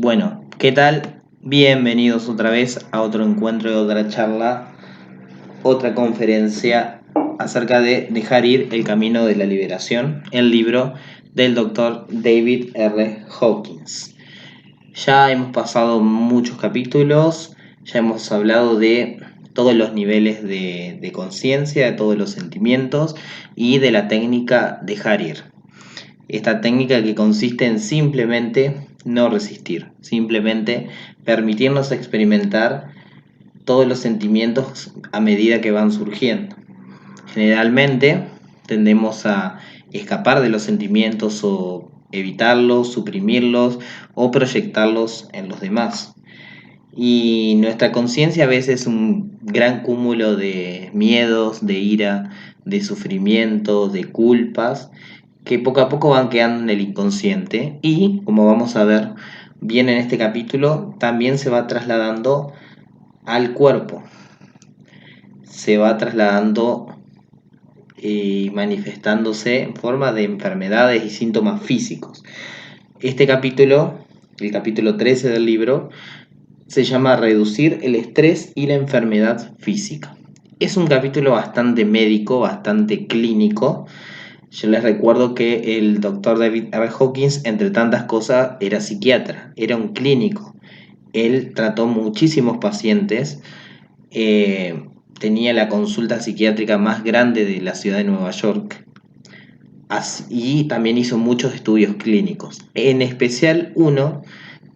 Bueno, ¿qué tal? Bienvenidos otra vez a otro encuentro, otra charla, otra conferencia acerca de Dejar ir el camino de la liberación, el libro del doctor David R. Hawkins. Ya hemos pasado muchos capítulos, ya hemos hablado de todos los niveles de conciencia, de todos los sentimientos y de la técnica dejar ir. Esta técnica que consiste en simplemente no resistir, simplemente permitirnos experimentar todos los sentimientos a medida que van surgiendo. Generalmente tendemos a escapar de los sentimientos o evitarlos, suprimirlos o proyectarlos en los demás. Y nuestra conciencia a veces es un gran cúmulo de miedos, de ira, de sufrimiento, de culpas, que poco a poco van quedando en el inconsciente y, como vamos a ver bien en este capítulo, también se va trasladando al cuerpo, se va trasladando y manifestándose en forma de enfermedades y síntomas físicos. Este capítulo, el capítulo 13 del libro, se llama Reducir el estrés y la enfermedad física. Es un capítulo bastante médico, bastante clínico. Yo les recuerdo que el doctor David R. Hawkins, entre tantas cosas, era psiquiatra, era un clínico. Él trató muchísimos pacientes, tenía la consulta psiquiátrica más grande de la ciudad de Nueva York y también hizo muchos estudios clínicos, en especial uno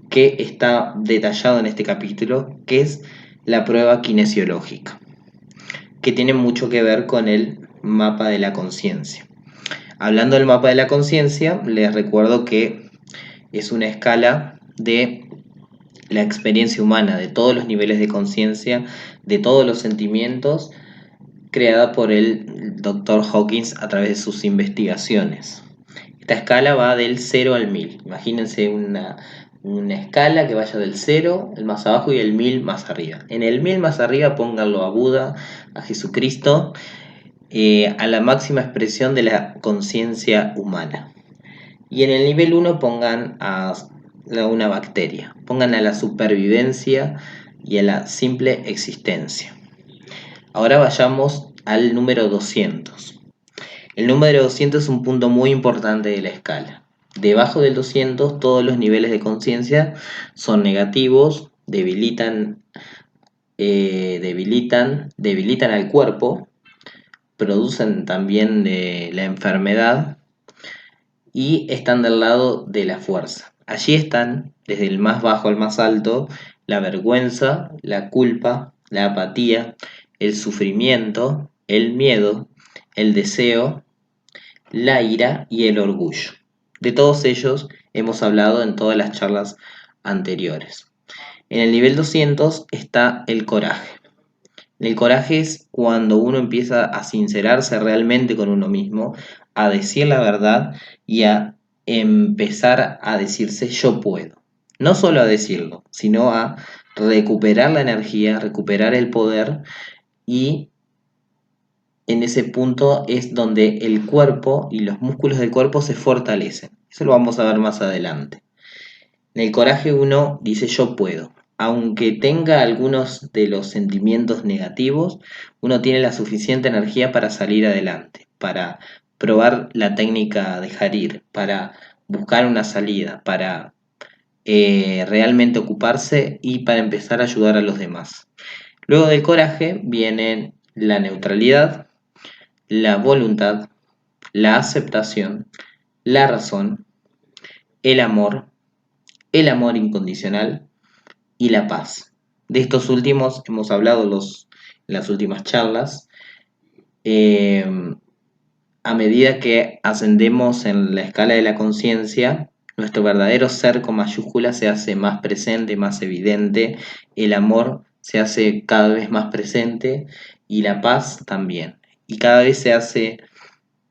que está detallado en este capítulo, que es la prueba kinesiológica, que tiene mucho que ver con el mapa de la conciencia. Hablando del mapa de la conciencia, les recuerdo que es una escala de la experiencia humana, de todos los niveles de conciencia, de todos los sentimientos, creada por el Dr. Hawkins a través de sus investigaciones. Esta escala va del 0 al 1000. Imagínense una escala que vaya del 0, el más abajo, y el 1000 más arriba. En el 1000 más arriba pónganlo a Buda, a Jesucristo, a la máxima expresión de la conciencia humana. Y en el nivel 1 pongan a una bacteria, pongan a la supervivencia y a la simple existencia. Ahora vayamos al número 200. El número 200 es un punto muy importante de la escala. Debajo del 200 todos los niveles de conciencia son negativos, debilitan al cuerpo, producen también la enfermedad y están del lado de la fuerza. Allí están, desde el más bajo al más alto, la vergüenza, la culpa, la apatía, el sufrimiento, el miedo, el deseo, la ira y el orgullo. De todos ellos hemos hablado en todas las charlas anteriores. En el nivel 200 está el coraje. El coraje es cuando uno empieza a sincerarse realmente con uno mismo, a decir la verdad y a empezar a decirse yo puedo. No solo a decirlo, sino a recuperar la energía, recuperar el poder, y en ese punto es donde el cuerpo y los músculos del cuerpo se fortalecen. Eso lo vamos a ver más adelante. En el coraje uno dice yo puedo. Aunque tenga algunos de los sentimientos negativos, uno tiene la suficiente energía para salir adelante, para probar la técnica de dejar ir, para buscar una salida, para realmente ocuparse y para empezar a ayudar a los demás. Luego del coraje vienen la neutralidad, la voluntad, la aceptación, la razón, el amor incondicional y la paz. De estos últimos hemos hablado en las últimas charlas. A medida que ascendemos en la escala de la conciencia, nuestro verdadero ser con mayúscula se hace más presente, más evidente, el amor se hace cada vez más presente y la paz también. Y cada vez se hace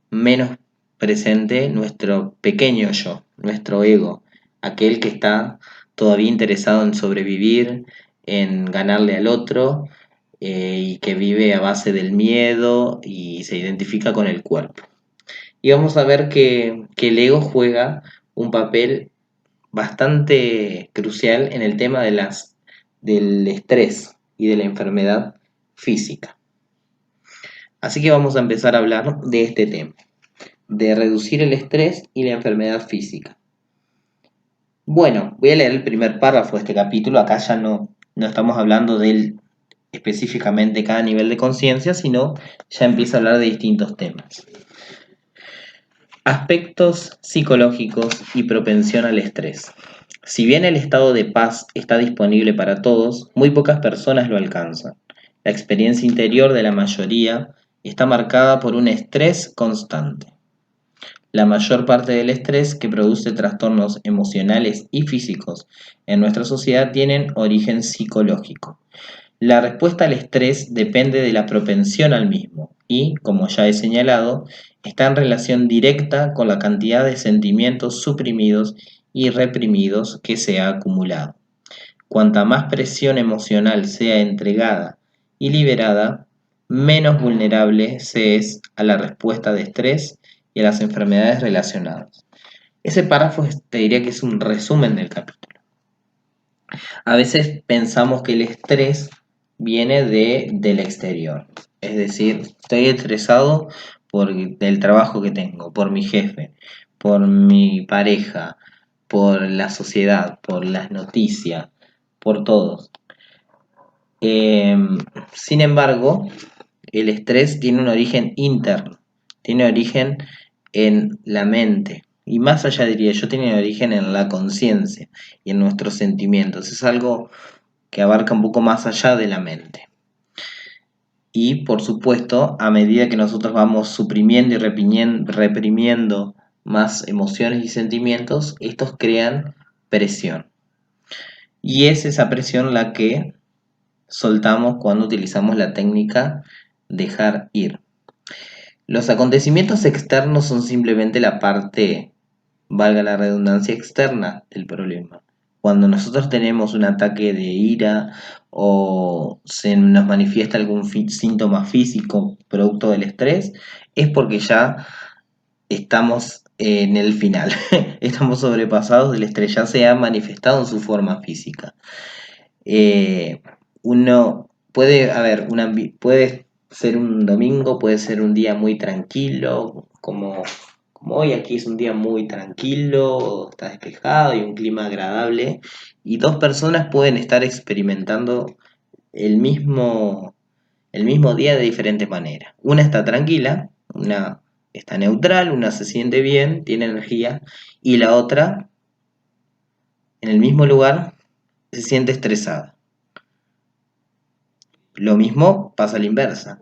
menos presente nuestro pequeño yo, nuestro ego, aquel que está todavía interesado en sobrevivir, en ganarle al otro, y que vive a base del miedo y se identifica con el cuerpo. Y vamos a ver que el ego juega un papel bastante crucial en el tema del estrés y de la enfermedad física. Así que vamos a empezar a hablar de este tema, de reducir el estrés y la enfermedad física. Bueno, voy a leer el primer párrafo de este capítulo. Acá ya no estamos hablando de específicamente cada nivel de conciencia, sino ya empieza a hablar de distintos temas. Aspectos psicológicos y propensión al estrés. Si bien el estado de paz está disponible para todos, muy pocas personas lo alcanzan. La experiencia interior de la mayoría está marcada por un estrés constante. La mayor parte del estrés que produce trastornos emocionales y físicos en nuestra sociedad tienen origen psicológico. La respuesta al estrés depende de la propensión al mismo y, como ya he señalado, está en relación directa con la cantidad de sentimientos suprimidos y reprimidos que se ha acumulado. Cuanta más presión emocional sea entregada y liberada, menos vulnerable se es a la respuesta de estrés y a las enfermedades relacionadas. Ese párrafo te diría que es un resumen del capítulo. A veces pensamos que el estrés viene del exterior, es decir, estoy estresado por el trabajo que tengo, por mi jefe, por mi pareja, por la sociedad, por las noticias, por todos. Sin embargo, el estrés tiene un origen interno, tiene origen en la mente. Y más allá diría yo, tiene origen en la conciencia y en nuestros sentimientos. Es algo que abarca un poco más allá de la mente. Y por supuesto, a medida que nosotros vamos suprimiendo y reprimiendo más emociones y sentimientos, estos crean presión. Y es esa presión la que soltamos cuando utilizamos la técnica dejar ir. Los acontecimientos externos son simplemente la parte, valga la redundancia, externa del problema. Cuando nosotros tenemos un ataque de ira o se nos manifiesta algún síntoma físico producto del estrés, es porque ya estamos en el final, estamos sobrepasados del estrés, ya se ha manifestado en su forma física. Uno puede, puede ser un domingo, puede ser un día muy tranquilo, como hoy aquí es un día muy tranquilo, está despejado y un clima agradable, y dos personas pueden estar experimentando el mismo, el mismo día de diferentes maneras. Una está tranquila, una está neutral, una se siente bien, tiene energía, y la otra, en el mismo lugar, se siente estresada. Lo mismo pasa a la inversa.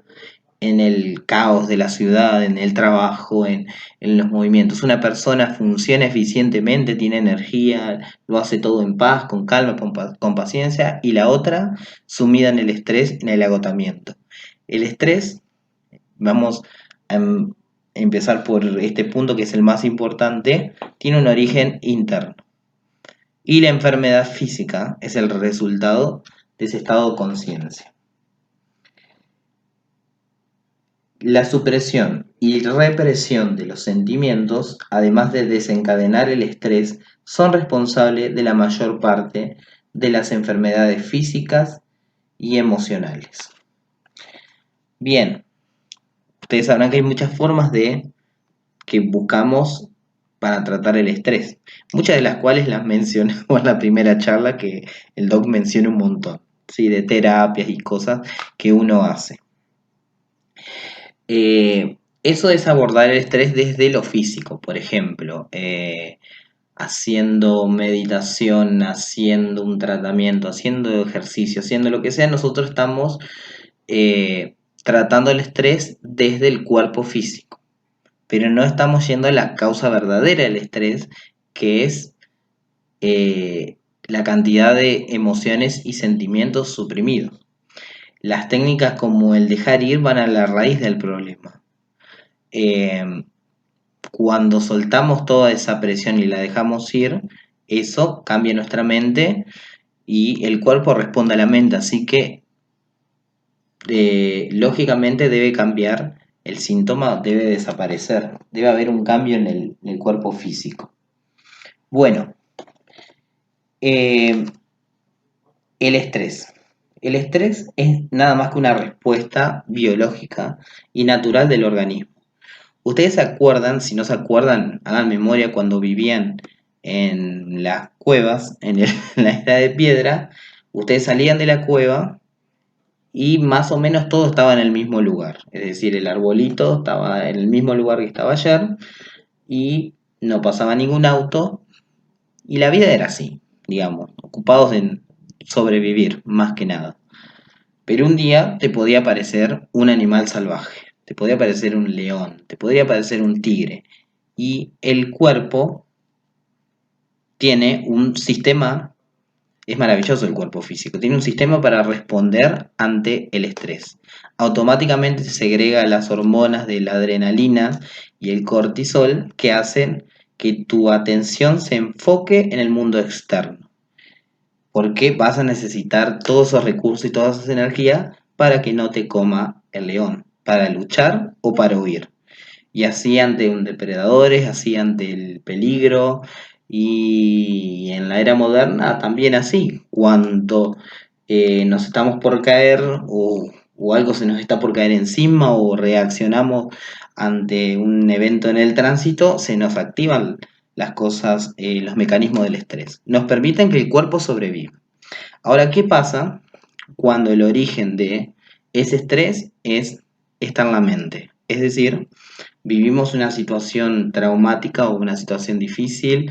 En el caos de la ciudad, en el trabajo, en los movimientos. Una persona funciona eficientemente, tiene energía, lo hace todo en paz, con calma, con paciencia, y la otra sumida en el estrés, en el agotamiento. El estrés, vamos a empezar por este punto que es el más importante, tiene un origen interno. Y la enfermedad física es el resultado de ese estado de conciencia. La supresión y represión de los sentimientos, además de desencadenar el estrés, son responsables de la mayor parte de las enfermedades físicas y emocionales. Bien, ustedes sabrán que hay muchas formas que buscamos para tratar el estrés, muchas de las cuales las mencionamos en la primera charla que el doc menciona un montón, ¿sí? De terapias y cosas que uno hace. Eso es abordar el estrés desde lo físico, por ejemplo, haciendo meditación, haciendo un tratamiento, haciendo ejercicio, haciendo lo que sea, nosotros estamos tratando el estrés desde el cuerpo físico, pero no estamos yendo a la causa verdadera del estrés, que es la cantidad de emociones y sentimientos suprimidos. Las técnicas como el dejar ir van a la raíz del problema. Cuando soltamos toda esa presión y la dejamos ir, eso cambia nuestra mente y el cuerpo responde a la mente, así que lógicamente debe cambiar, el síntoma debe desaparecer, debe haber un cambio en el cuerpo físico. Bueno, Eh, el estrés. El estrés es nada más que una respuesta biológica y natural del organismo. Ustedes se acuerdan, si no se acuerdan, hagan memoria cuando vivían en las cuevas, en la edad de piedra, ustedes salían de la cueva y más o menos todo estaba en el mismo lugar. Es decir, el arbolito estaba en el mismo lugar que estaba ayer y no pasaba ningún auto y la vida era así, digamos, ocupados en sobrevivir más que nada. Pero un día te podía aparecer un animal salvaje, te podía aparecer un león, te podría aparecer un tigre y el cuerpo tiene un sistema. Es maravilloso el cuerpo físico. Tiene un sistema para responder ante el estrés. Automáticamente se segrega las hormonas de la adrenalina y el cortisol que hacen que tu atención se enfoque en el mundo externo. Porque vas a necesitar todos esos recursos y toda esa energía para que no te coma el león, para luchar o para huir. Y así ante un depredador, así ante el peligro. Y en la era moderna también así. Cuando nos estamos por caer o algo se nos está por caer encima o reaccionamos ante un evento en el tránsito, se nos activan las cosas, los mecanismos del estrés. Nos permiten que el cuerpo sobreviva. Ahora, ¿qué pasa cuando el origen de ese estrés está en la mente? Es decir, vivimos una situación traumática o una situación difícil,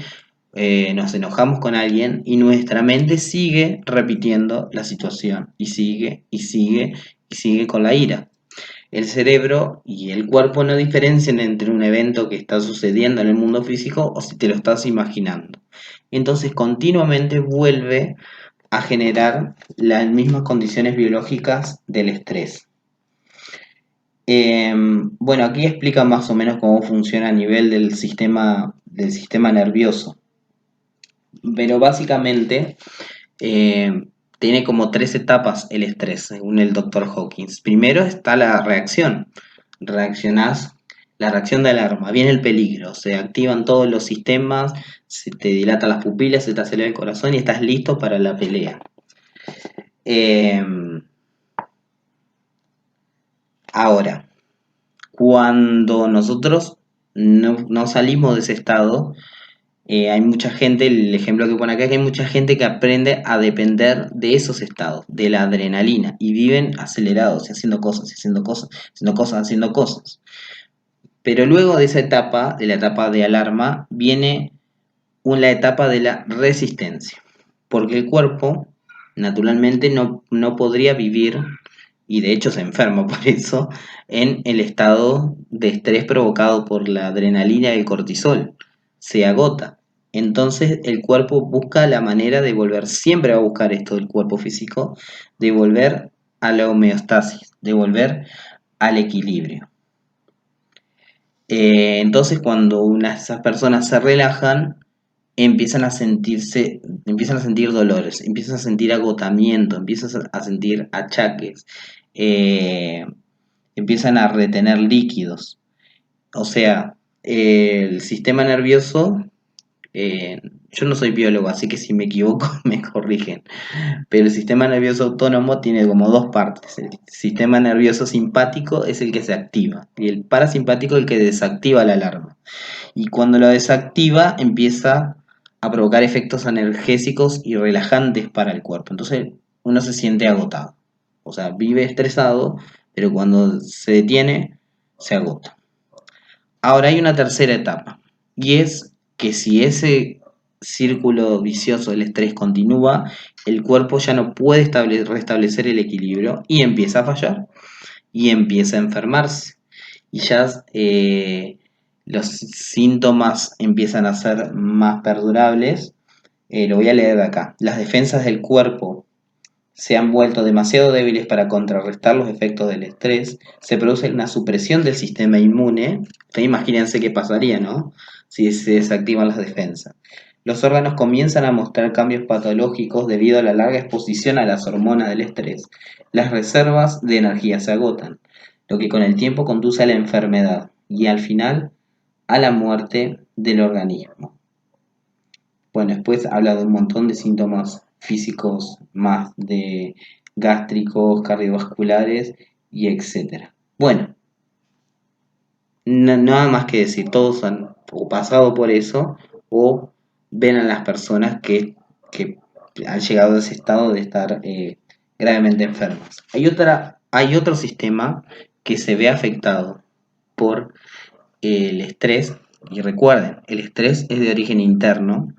nos enojamos con alguien y nuestra mente sigue repitiendo la situación y sigue y sigue y sigue con la ira. El cerebro y el cuerpo no diferencian entre un evento que está sucediendo en el mundo físico o si te lo estás imaginando. Entonces continuamente vuelve a generar las mismas condiciones biológicas del estrés. Bueno, aquí explica más o menos cómo funciona a nivel del sistema nervioso, pero básicamente tiene como tres etapas el estrés, según el doctor Hawkins. Primero está la reacción, reaccionás, la reacción de alarma, viene el peligro, se activan todos los sistemas, se te dilatan las pupilas, se te acelera el corazón y estás listo para la pelea. Ahora, cuando nosotros no salimos de ese estado, hay mucha gente, el ejemplo que pone acá es que hay mucha gente que aprende a depender de esos estados, de la adrenalina, y viven acelerados, y haciendo cosas, y haciendo cosas, haciendo cosas, haciendo cosas. Pero luego de esa etapa, de la etapa de alarma, viene la etapa de la resistencia, porque el cuerpo naturalmente no podría vivir, y de hecho se enferma por eso, en el estado de estrés provocado por la adrenalina y el cortisol. Se agota. Entonces el cuerpo busca la manera de volver, siempre va a buscar esto del cuerpo físico, de volver a la homeostasis, de volver al equilibrio. Entonces cuando esas personas se relajan, empiezan a sentir dolores, empiezan a sentir agotamiento, empiezan a sentir achaques, eh, empiezan a retener líquidos. O sea, el sistema nervioso, eh, yo no soy biólogo, así que si me equivoco me corrigen, pero el sistema nervioso autónomo tiene como dos partes. El sistema nervioso simpático es el que se activa y el parasimpático el que desactiva la alarma. Y cuando lo desactiva empieza a provocar efectos analgésicos y relajantes para el cuerpo. Entonces uno se siente agotado. O sea, vive estresado, pero cuando se detiene, se agota. Ahora hay una tercera etapa, y es que si ese círculo vicioso del estrés continúa, el cuerpo ya no puede restablecer el equilibrio y empieza a fallar y empieza a enfermarse. Y ya los síntomas empiezan a ser más perdurables. Lo voy a leer de acá. Las defensas del cuerpo se han vuelto demasiado débiles para contrarrestar los efectos del estrés. Se produce una supresión del sistema inmune. Ustedes imagínense qué pasaría, ¿no? Si se desactivan las defensas. Los órganos comienzan a mostrar cambios patológicos debido a la larga exposición a las hormonas del estrés. Las reservas de energía se agotan, lo que con el tiempo conduce a la enfermedad y al final a la muerte del organismo. Bueno, después habla de un montón de síntomas físicos más, de gástricos, cardiovasculares y etcétera. Bueno, nada más que decir, todos han o pasado por eso o ven a las personas que han llegado a ese estado de estar gravemente enfermas. Hay otro sistema que se ve afectado por el estrés, y recuerden, el estrés es de origen interno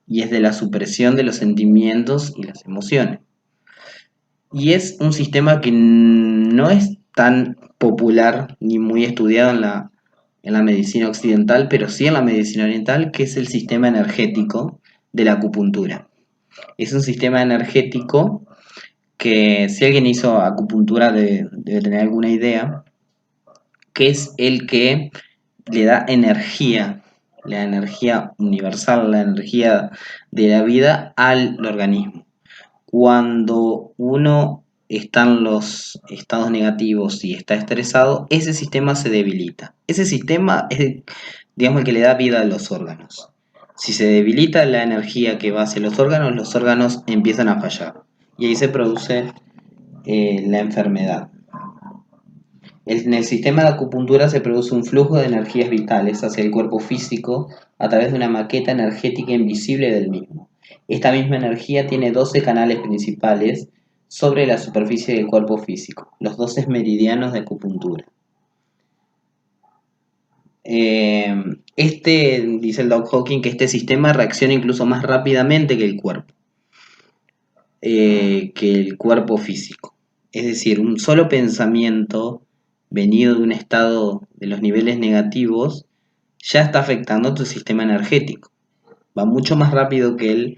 y es de la supresión de los sentimientos y las emociones. Y es un sistema que no es tan popular ni muy estudiado en la medicina occidental, pero sí en la medicina oriental, que es el sistema energético de la acupuntura. Es un sistema energético que si alguien hizo acupuntura debe tener alguna idea, que es el que le da energía, la energía universal, la energía de la vida al organismo. Cuando uno está en los estados negativos y está estresado, ese sistema se debilita. Ese sistema es, digamos, el que le da vida a los órganos. Si se debilita la energía que va hacia los órganos empiezan a fallar. Y ahí se produce la enfermedad. En el sistema de acupuntura se produce un flujo de energías vitales hacia el cuerpo físico a través de una maqueta energética invisible del mismo. Esta misma energía tiene 12 canales principales sobre la superficie del cuerpo físico, los 12 meridianos de acupuntura. Dice el Doc Hawking, que este sistema reacciona incluso más rápidamente que el cuerpo físico. Es decir, un solo pensamiento venido de un estado de los niveles negativos ya está afectando tu sistema energético. Va mucho más rápido que el,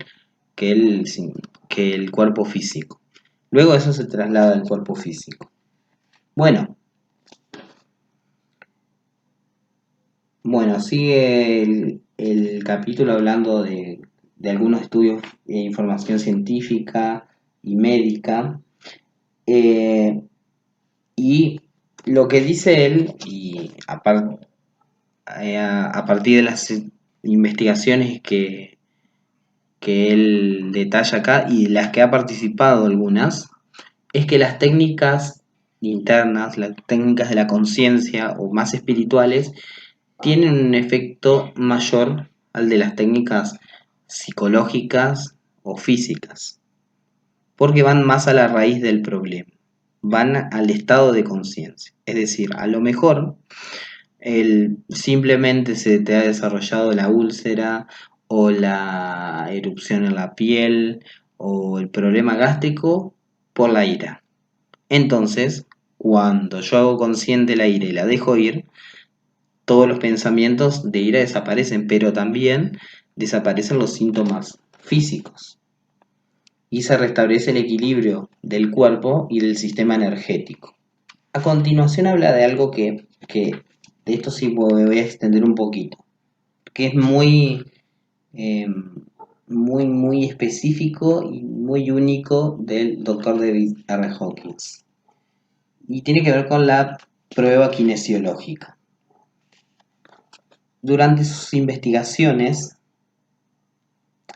que el cuerpo físico. Luego eso se traslada al cuerpo físico. Bueno, sigue el capítulo hablando de algunos estudios de información científica y médica. Y lo que dice él, y a partir de las investigaciones que él detalla acá y de las que ha participado algunas, es que las técnicas internas, las técnicas de la conciencia o más espirituales, tienen un efecto mayor al de las técnicas psicológicas o físicas, porque van más a la raíz del problema, van al estado de conciencia. Es decir, a lo mejor simplemente se te ha desarrollado la úlcera o la erupción en la piel o el problema gástrico por la ira. Entonces, cuando yo hago consciente la ira y la dejo ir, todos los pensamientos de ira desaparecen, pero también desaparecen los síntomas físicos y se restablece el equilibrio del cuerpo y del sistema energético. A continuación habla de algo que de esto sí voy a extender un poquito, que es eh, muy específico y muy único del doctor David R. Hawkins. Y tiene que ver con la prueba kinesiológica. Durante sus investigaciones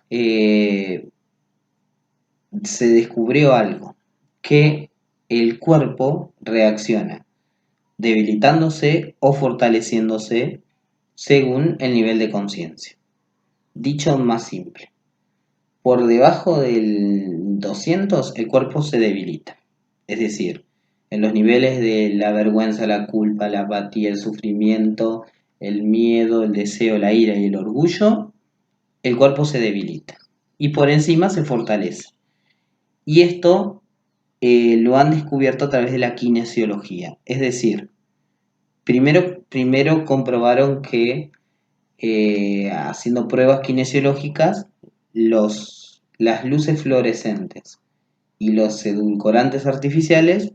se descubrió algo, que el cuerpo reacciona debilitándose o fortaleciéndose según el nivel de conciencia. Dicho más simple, por debajo del 200 el cuerpo se debilita. Es decir, en los niveles de la vergüenza, la culpa, la apatía, el sufrimiento, el miedo, el deseo, la ira y el orgullo, el cuerpo se debilita. Y por encima se fortalece. Y esto lo han descubierto a través de la kinesiología. Es decir, primero comprobaron que haciendo pruebas kinesiológicas, las luces fluorescentes y los edulcorantes artificiales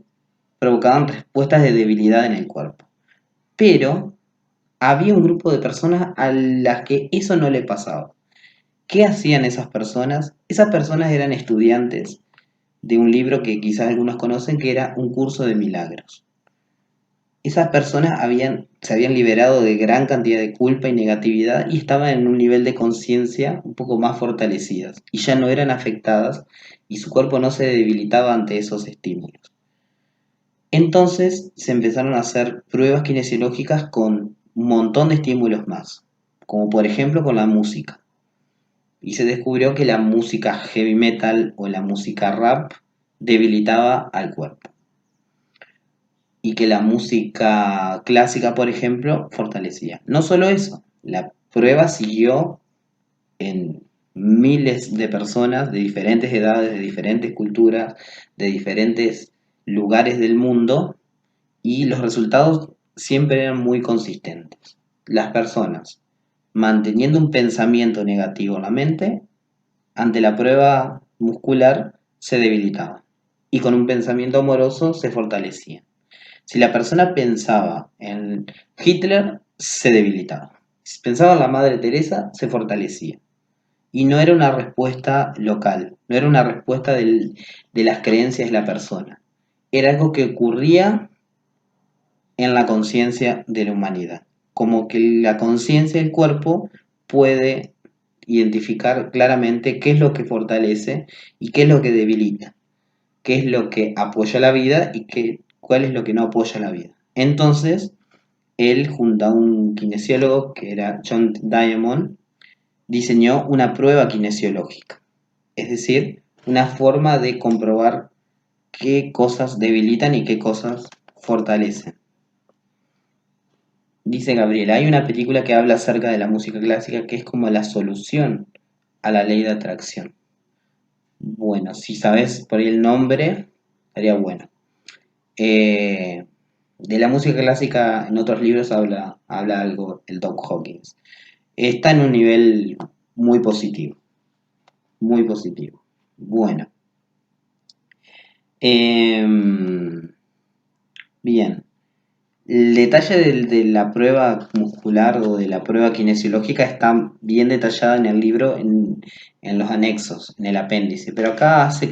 provocaban respuestas de debilidad en el cuerpo. Pero había un grupo de personas a las que eso no le pasaba. ¿Qué hacían esas personas? Esas personas eran estudiantes de un libro que quizás algunos conocen, que era Un curso de milagros. Esas personas se habían liberado de gran cantidad de culpa y negatividad y estaban en un nivel de conciencia un poco más fortalecidas y ya no eran afectadas y su cuerpo no se debilitaba ante esos estímulos. Entonces se empezaron a hacer pruebas kinesiológicas con un montón de estímulos más, como por ejemplo con la música. Y se descubrió que la música heavy metal o la música rap debilitaba al cuerpo. Y que la música clásica, por ejemplo, fortalecía. No solo eso, la prueba siguió en miles de personas de diferentes edades, de diferentes culturas, de diferentes lugares del mundo, y los resultados siempre eran muy consistentes. Las personas manteniendo un pensamiento negativo en la mente, ante la prueba muscular se debilitaban y con un pensamiento amoroso se fortalecían. Si la persona pensaba en Hitler, se debilitaba. Si pensaba en la Madre Teresa, se fortalecía. Y no era una respuesta local, no era una respuesta de las creencias de la persona. Era algo que ocurría en la conciencia de la humanidad. Como que la conciencia del cuerpo puede identificar claramente qué es lo que fortalece y qué es lo que debilita, qué es lo que apoya la vida y cuál es lo que no apoya la vida. Entonces, él, junto a un kinesiólogo que era John Diamond, diseñó una prueba kinesiológica, es decir, una forma de comprobar qué cosas debilitan y qué cosas fortalecen. Dice Gabriela, hay una película que habla acerca de la música clásica que es como la solución a la ley de atracción. Bueno, si sabes por ahí el nombre, estaría bueno. De la música clásica en otros libros habla algo el Doc Hawkins. Está en un nivel muy positivo, muy positivo. Bueno, bien. El detalle de la prueba muscular o de la prueba kinesiológica está bien detallada en el libro, en los anexos, en el apéndice, pero acá hace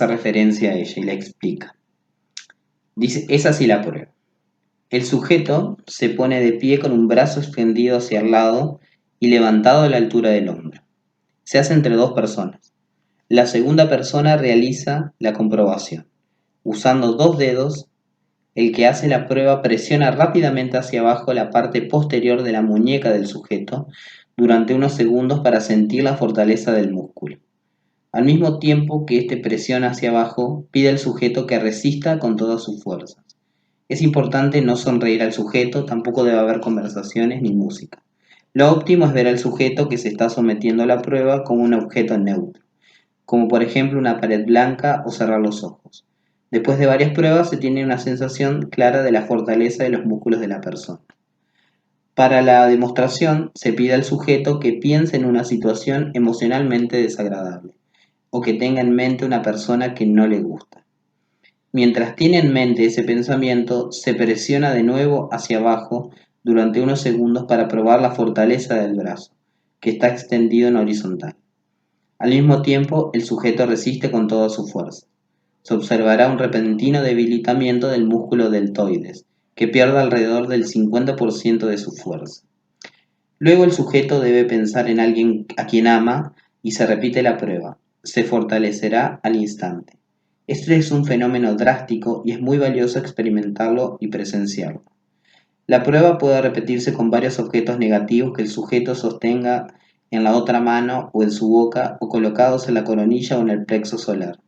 referencia a ella y la explica. Dice, es así la prueba. El sujeto se pone de pie con un brazo extendido hacia el lado y levantado a la altura del hombro. Se hace entre dos personas. La segunda persona realiza la comprobación. Usando dos dedos, el que hace la prueba presiona rápidamente hacia abajo la parte posterior de la muñeca del sujeto durante unos segundos para sentir la fortaleza del músculo. Al mismo tiempo que este presiona hacia abajo, pide al sujeto que resista con todas sus fuerzas. Es importante no sonreír al sujeto, tampoco debe haber conversaciones ni música. Lo óptimo es ver al sujeto que se está sometiendo a la prueba como un objeto neutro, como por ejemplo una pared blanca o cerrar los ojos. Después de varias pruebas se tiene una sensación clara de la fortaleza de los músculos de la persona. Para la demostración se pide al sujeto que piense en una situación emocionalmente desagradable o que tenga en mente una persona que no le gusta. Mientras tiene en mente ese pensamiento, se presiona de nuevo hacia abajo durante unos segundos para probar la fortaleza del brazo, que está extendido en horizontal. Al mismo tiempo, el sujeto resiste con toda su fuerza. Se observará un repentino debilitamiento del músculo deltoides, que pierde alrededor del 50% de su fuerza. Luego el sujeto debe pensar en alguien a quien ama y se repite la prueba. Se fortalecerá al instante. Este es un fenómeno drástico y es muy valioso experimentarlo y presenciarlo. La prueba puede repetirse con varios objetos negativos que el sujeto sostenga en la otra mano o en su boca o colocados en la coronilla o en el plexo solar.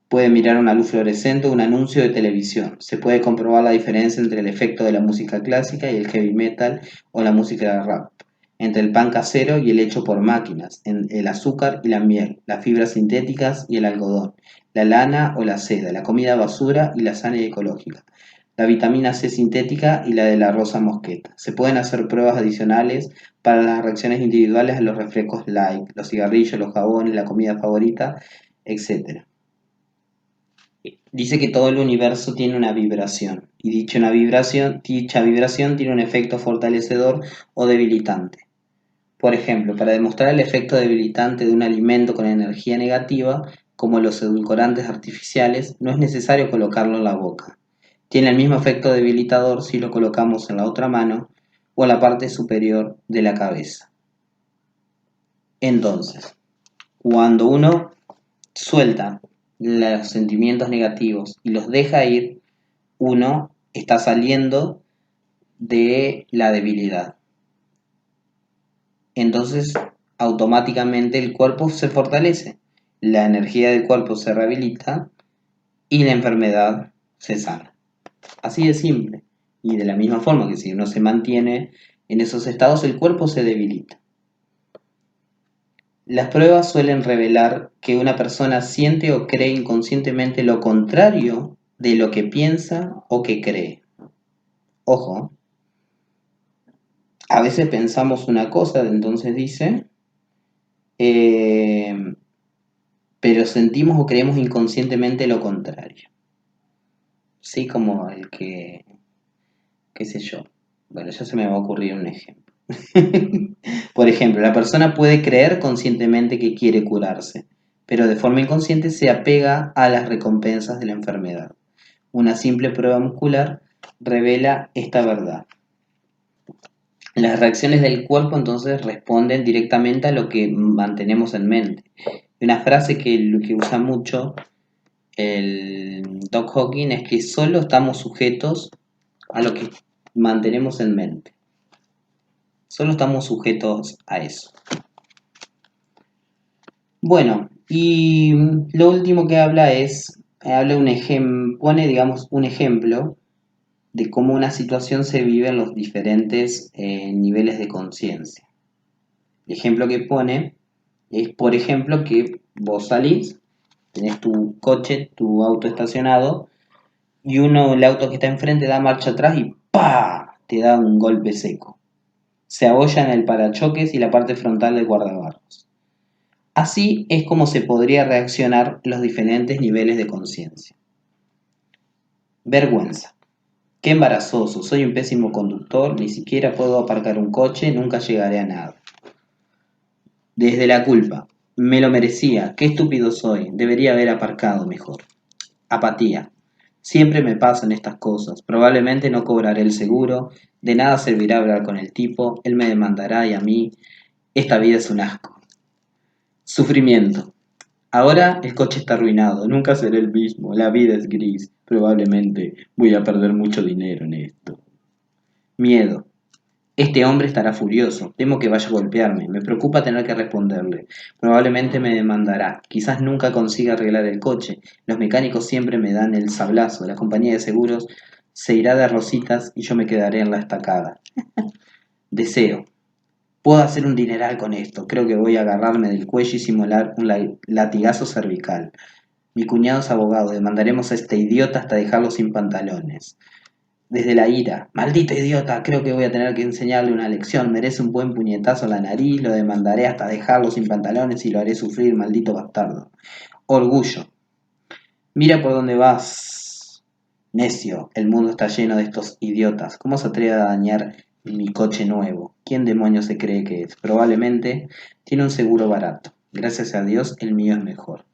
Puede mirar una luz fluorescente o un anuncio de televisión. Se puede comprobar la diferencia entre el efecto de la música clásica y el heavy metal o la música rap, entre el pan casero y el hecho por máquinas, el azúcar y la miel, las fibras sintéticas y el algodón, la lana o la seda, la comida basura y la sana y ecológica, la vitamina C sintética y la de la rosa mosqueta. Se pueden hacer pruebas adicionales para las reacciones individuales a los refrescos light, los cigarrillos, los jabones, la comida favorita, etc. Dice que todo el universo tiene una vibración y dicha vibración tiene un efecto fortalecedor o debilitante. Por ejemplo, para demostrar el efecto debilitante de un alimento con energía negativa, como los edulcorantes artificiales, no es necesario colocarlo en la boca. Tiene el mismo efecto debilitador si lo colocamos en la otra mano o en la parte superior de la cabeza. Entonces, cuando uno suelta los sentimientos negativos y los deja ir, uno está saliendo de la debilidad. Entonces, automáticamente el cuerpo se fortalece, la energía del cuerpo se rehabilita y la enfermedad se sana. Así de simple. Y de la misma forma que si uno se mantiene en esos estados, el cuerpo se debilita. Las pruebas suelen revelar que una persona siente o cree inconscientemente lo contrario de lo que piensa o que cree. Ojo, a veces pensamos una cosa, entonces dice, eh, pero sentimos o creemos inconscientemente lo contrario. Sí, como el que, qué sé yo. Bueno, ya se me va a ocurrir un ejemplo. Por ejemplo, la persona puede creer conscientemente que quiere curarse, pero de forma inconsciente se apega a las recompensas de la enfermedad. Una simple prueba muscular revela esta verdad. Las reacciones del cuerpo entonces responden directamente a lo que mantenemos en mente. Una frase que usa mucho el Doc Hawking es que solo estamos sujetos a lo que mantenemos en mente. Solo estamos sujetos a eso. Bueno, y lo último que habla es, pone digamos un ejemplo de cómo una situación se vive en los diferentes niveles de conciencia. El ejemplo que pone es, por ejemplo, que vos salís, tenés tu coche, tu auto estacionado, y el auto que está enfrente da marcha atrás y ¡pa! Te da un golpe seco. Se abolla en el parachoques y la parte frontal del guardabarros. Así es como se podría reaccionar los diferentes niveles de conciencia. Vergüenza. Qué embarazoso, soy un pésimo conductor, ni siquiera puedo aparcar un coche, nunca llegaré a nada. Desde la culpa. Me lo merecía, qué estúpido soy, debería haber aparcado mejor. Apatía. Siempre me pasan estas cosas, probablemente no cobraré el seguro, de nada servirá hablar con el tipo, él me demandará y a mí, esta vida es un asco. Sufrimiento. Ahora el coche está arruinado, nunca seré el mismo, la vida es gris, probablemente voy a perder mucho dinero en esto. Miedo. Este hombre estará furioso, temo que vaya a golpearme, me preocupa tener que responderle. Probablemente me demandará, quizás nunca consiga arreglar el coche, los mecánicos siempre me dan el sablazo, la compañía de seguros se irá de rositas y yo me quedaré en la estacada. Deseo. Puedo hacer un dineral con esto, creo que voy a agarrarme del cuello y simular un latigazo cervical. Mi cuñado es abogado, demandaremos a este idiota hasta dejarlo sin pantalones. Desde la ira, maldito idiota, creo que voy a tener que enseñarle una lección, merece un buen puñetazo a la nariz, lo demandaré hasta dejarlo sin pantalones y lo haré sufrir, maldito bastardo. Orgullo, mira por dónde vas, necio, el mundo está lleno de estos idiotas, ¿cómo se atreve a dañar mi coche nuevo? ¿Quién demonios se cree que es? Probablemente tiene un seguro barato, gracias a Dios el mío es mejor.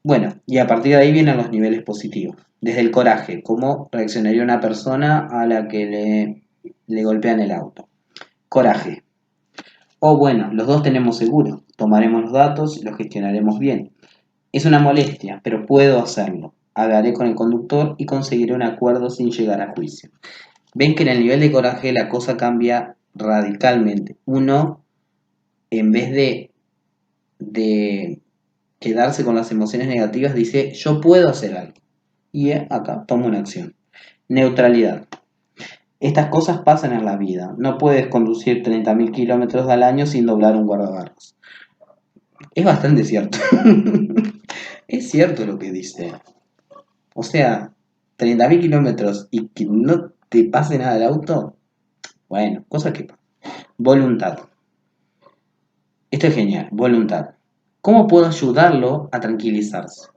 Bueno, y a partir de ahí vienen los niveles positivos. Desde el coraje, cómo reaccionaría una persona a la que le golpean el auto. Coraje. O bueno, los dos tenemos seguro. Tomaremos los datos y los gestionaremos bien. Es una molestia, pero puedo hacerlo. Hablaré con el conductor y conseguiré un acuerdo sin llegar a juicio. Ven que en el nivel de coraje la cosa cambia radicalmente. Uno, en vez de quedarse con las emociones negativas, dice, yo puedo hacer algo. Y acá tomo una acción. Neutralidad. Estas cosas pasan en la vida. No puedes conducir 30.000 kilómetros al año sin doblar un guardabarros. Es bastante cierto. Es cierto lo que dice. O sea, 30.000 kilómetros y que no te pase nada del auto. Bueno, cosa que pasa. Voluntad. Esto es genial. Voluntad. ¿Cómo puedo ayudarlo a tranquilizarse?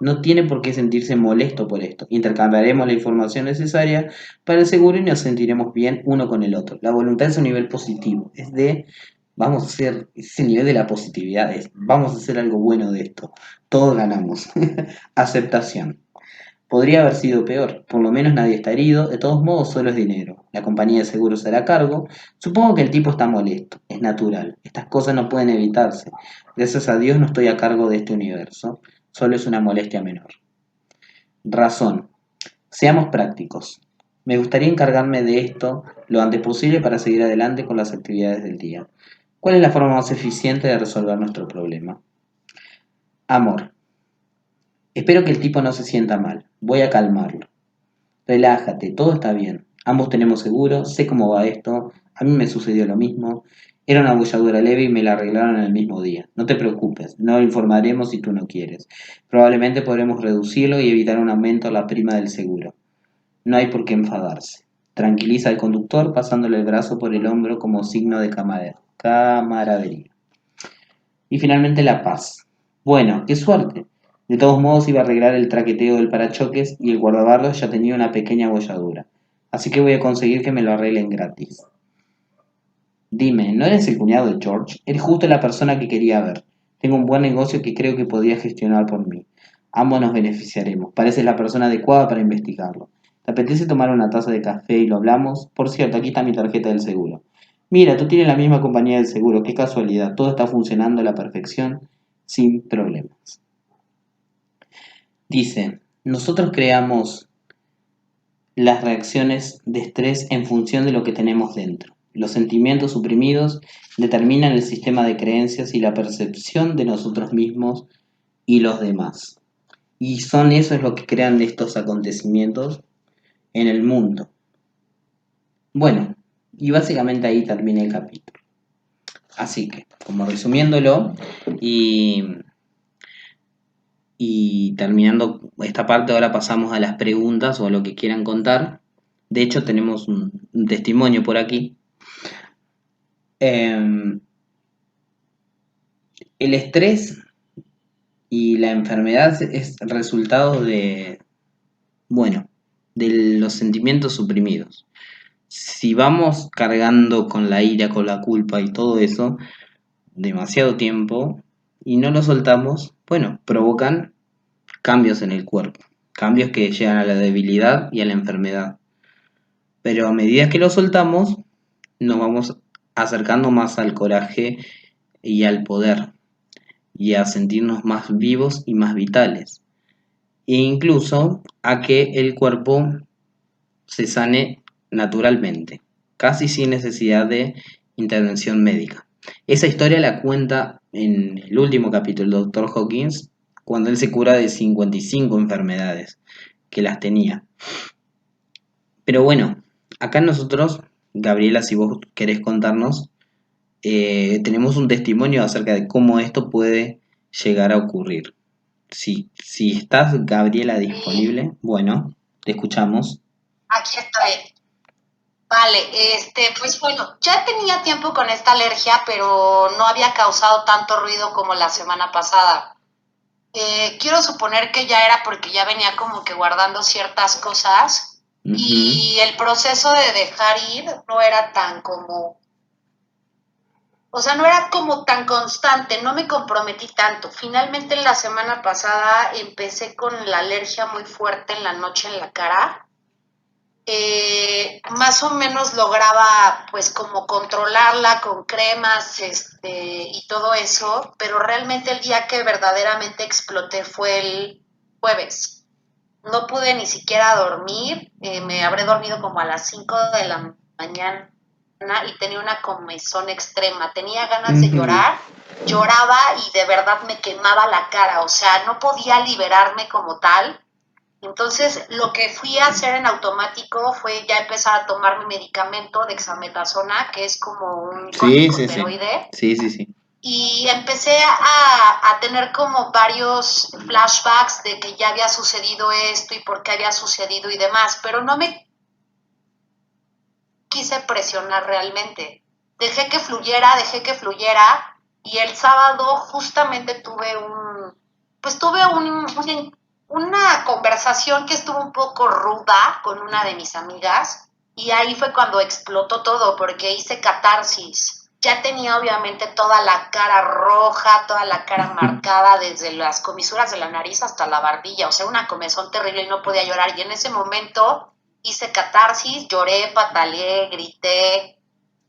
No tiene por qué sentirse molesto por esto. Intercambiaremos la información necesaria para el seguro y nos sentiremos bien uno con el otro. La voluntad es un nivel positivo. Vamos a hacer, es el nivel de la positividad. Vamos a hacer algo bueno de esto. Todos ganamos. Aceptación. Podría haber sido peor, por lo menos nadie está herido, de todos modos solo es dinero. La compañía de seguros se hará cargo. Supongo que el tipo está molesto, es natural. Estas cosas no pueden evitarse. Gracias a Dios no estoy a cargo de este universo, solo es una molestia menor. Razón. Seamos prácticos. Me gustaría encargarme de esto lo antes posible para seguir adelante con las actividades del día. ¿Cuál es la forma más eficiente de resolver nuestro problema? Amor. Espero que el tipo no se sienta mal. Voy a calmarlo. Relájate, todo está bien. Ambos tenemos seguro, sé cómo va esto. A mí me sucedió lo mismo. Era una bolladura leve y me la arreglaron en el mismo día. No te preocupes, no lo informaremos si tú no quieres. Probablemente podremos reducirlo y evitar un aumento a la prima del seguro. No hay por qué enfadarse. Tranquiliza al conductor pasándole el brazo por el hombro como signo de camaradería. Y finalmente la paz. Bueno, qué suerte. De todos modos iba a arreglar el traqueteo del parachoques y el guardabarros ya tenía una pequeña bolladura. Así que voy a conseguir que me lo arreglen gratis. Dime, ¿no eres el cuñado de George? Eres justo la persona que quería ver. Tengo un buen negocio que creo que podría gestionar por mí. Ambos nos beneficiaremos. Pareces la persona adecuada para investigarlo. ¿Te apetece tomar una taza de café y lo hablamos? Por cierto, aquí está mi tarjeta del seguro. Mira, tú tienes la misma compañía del seguro. Qué casualidad. Todo está funcionando a la perfección, sin problemas. Dice, nosotros creamos las reacciones de estrés en función de lo que tenemos dentro. Los sentimientos suprimidos determinan el sistema de creencias y la percepción de nosotros mismos y los demás. Y son eso es lo que crean estos acontecimientos en el mundo. Bueno, y básicamente ahí termina el capítulo. Así que, como resumiéndolo y terminando esta parte, ahora pasamos a las preguntas o a lo que quieran contar. De hecho, tenemos un testimonio por aquí. El estrés y la enfermedad es resultado bueno, de los sentimientos suprimidos. Si vamos cargando con la ira, con la culpa y todo eso demasiado tiempo y no lo soltamos, bueno, provocan cambios en el cuerpo, cambios que llegan a la debilidad y a la enfermedad. Pero a medida que lo soltamos, nos vamos acercando más al coraje y al poder, y a sentirnos más vivos y más vitales. E incluso a que el cuerpo se sane naturalmente, casi sin necesidad de intervención médica. Esa historia la cuenta en el último capítulo el Dr. Hawkins, cuando él se cura de 55 enfermedades que las tenía. Pero bueno, acá nosotros, Gabriela, si vos querés contarnos, tenemos un testimonio acerca de cómo esto puede llegar a ocurrir. Si estás, Gabriela, Sí, disponible, bueno, te escuchamos. aquí estoy. Vale, pues bueno, ya tenía tiempo con esta alergia, pero no había causado tanto ruido como la semana pasada. Quiero suponer que ya era porque ya venía como que guardando ciertas cosas Ujú. y el proceso de dejar ir no era tan como, o sea, no era como tan constante, no me comprometí tanto. Finalmente la semana pasada empecé con la alergia muy fuerte en la noche en la cara. Más o menos lograba pues como controlarla con cremas y todo eso, pero realmente el día que verdaderamente exploté fue el jueves. No pude ni siquiera dormir, me habré dormido como a las 5 de la mañana y tenía una comezón extrema, tenía ganas de Ujú. llorar, lloraba y de verdad me quemaba la cara, o sea, no podía liberarme como tal. Entonces, lo que fui a hacer en automático fue ya empezar a tomar mi medicamento dexametasona, que es como un Sí, sí, sí. corticosteroide, Sí, sí, sí. y empecé a tener como varios flashbacks de que ya había sucedido esto y por qué había sucedido y demás, pero no me quise presionar realmente. Dejé que fluyera y el sábado justamente una conversación que estuvo un poco ruda con una de mis amigas y ahí fue cuando explotó todo porque hice catarsis. ya tenía obviamente toda la cara roja, toda la cara marcada desde las comisuras de la nariz hasta la barbilla, o sea, una comezón terrible y no podía llorar. Y en ese momento hice catarsis, lloré, pataleé, grité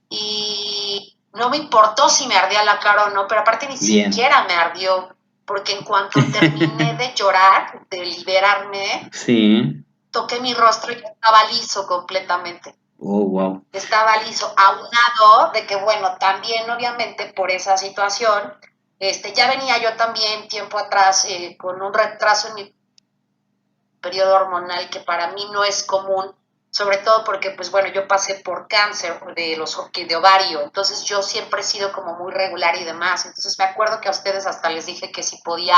y no me importó si me ardía la cara o no, pero aparte ni Bien. siquiera me ardió, porque en cuanto terminé de llorar, de liberarme, Sí. toqué mi rostro y estaba liso completamente. Oh, wow. Estaba liso, aunado de que, bueno, también obviamente por esa situación, ya venía yo también tiempo atrás con un retraso en mi periodo hormonal que para mí no es común, sobre todo porque, pues bueno, yo pasé por cáncer de ovario, entonces yo siempre he sido como muy regular y demás, entonces me acuerdo que a ustedes hasta les dije que si podía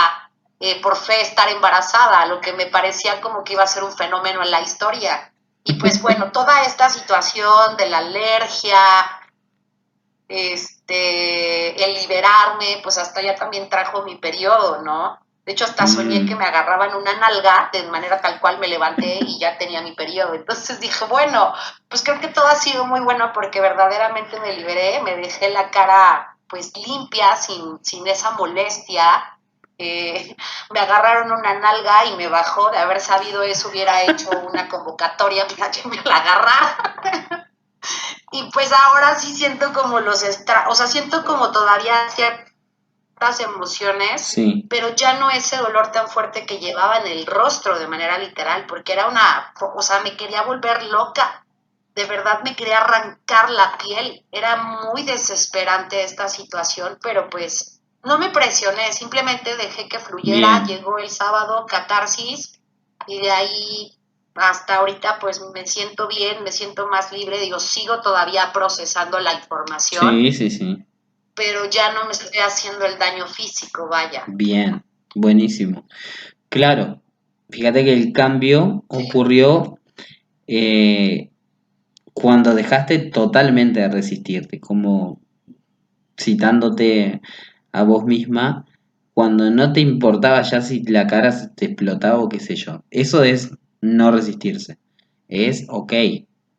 por fe estar embarazada, lo que me parecía como que iba a ser un fenómeno en la historia. Y pues bueno, toda esta situación de la alergia, el liberarme, pues hasta ya también trajo mi periodo, ¿no? De hecho, hasta soñé que me agarraban una nalga de manera tal cual me levanté y ya tenía mi periodo. Entonces dije, bueno, pues creo que todo ha sido muy bueno porque verdaderamente me liberé, me dejé la cara pues limpia, sin esa molestia. Me agarraron una nalga y me bajó. De haber sabido eso, hubiera hecho una convocatoria para que me la agarrara. Y pues ahora sí siento como o sea, siento como todavía ciertas emociones, Sí. pero ya no ese dolor tan fuerte que llevaba en el rostro de manera literal, porque era o sea, me quería volver loca, de verdad me quería arrancar la piel, era muy desesperante esta situación, pero pues no me presioné, simplemente dejé que fluyera, Bien. llegó el sábado, catarsis, y de ahí hasta ahorita pues me siento bien, me siento más libre, digo, sigo todavía procesando la información, Sí, sí, sí. pero ya no me estoy haciendo el daño físico, vaya. Bien. Buenísimo. Claro. Fíjate que el cambio ocurrió eh, cuando dejaste totalmente de resistirte, como citándote a vos misma, cuando no te importaba ya si la cara se te explotaba o qué sé yo. Eso es no resistirse. Es, ok,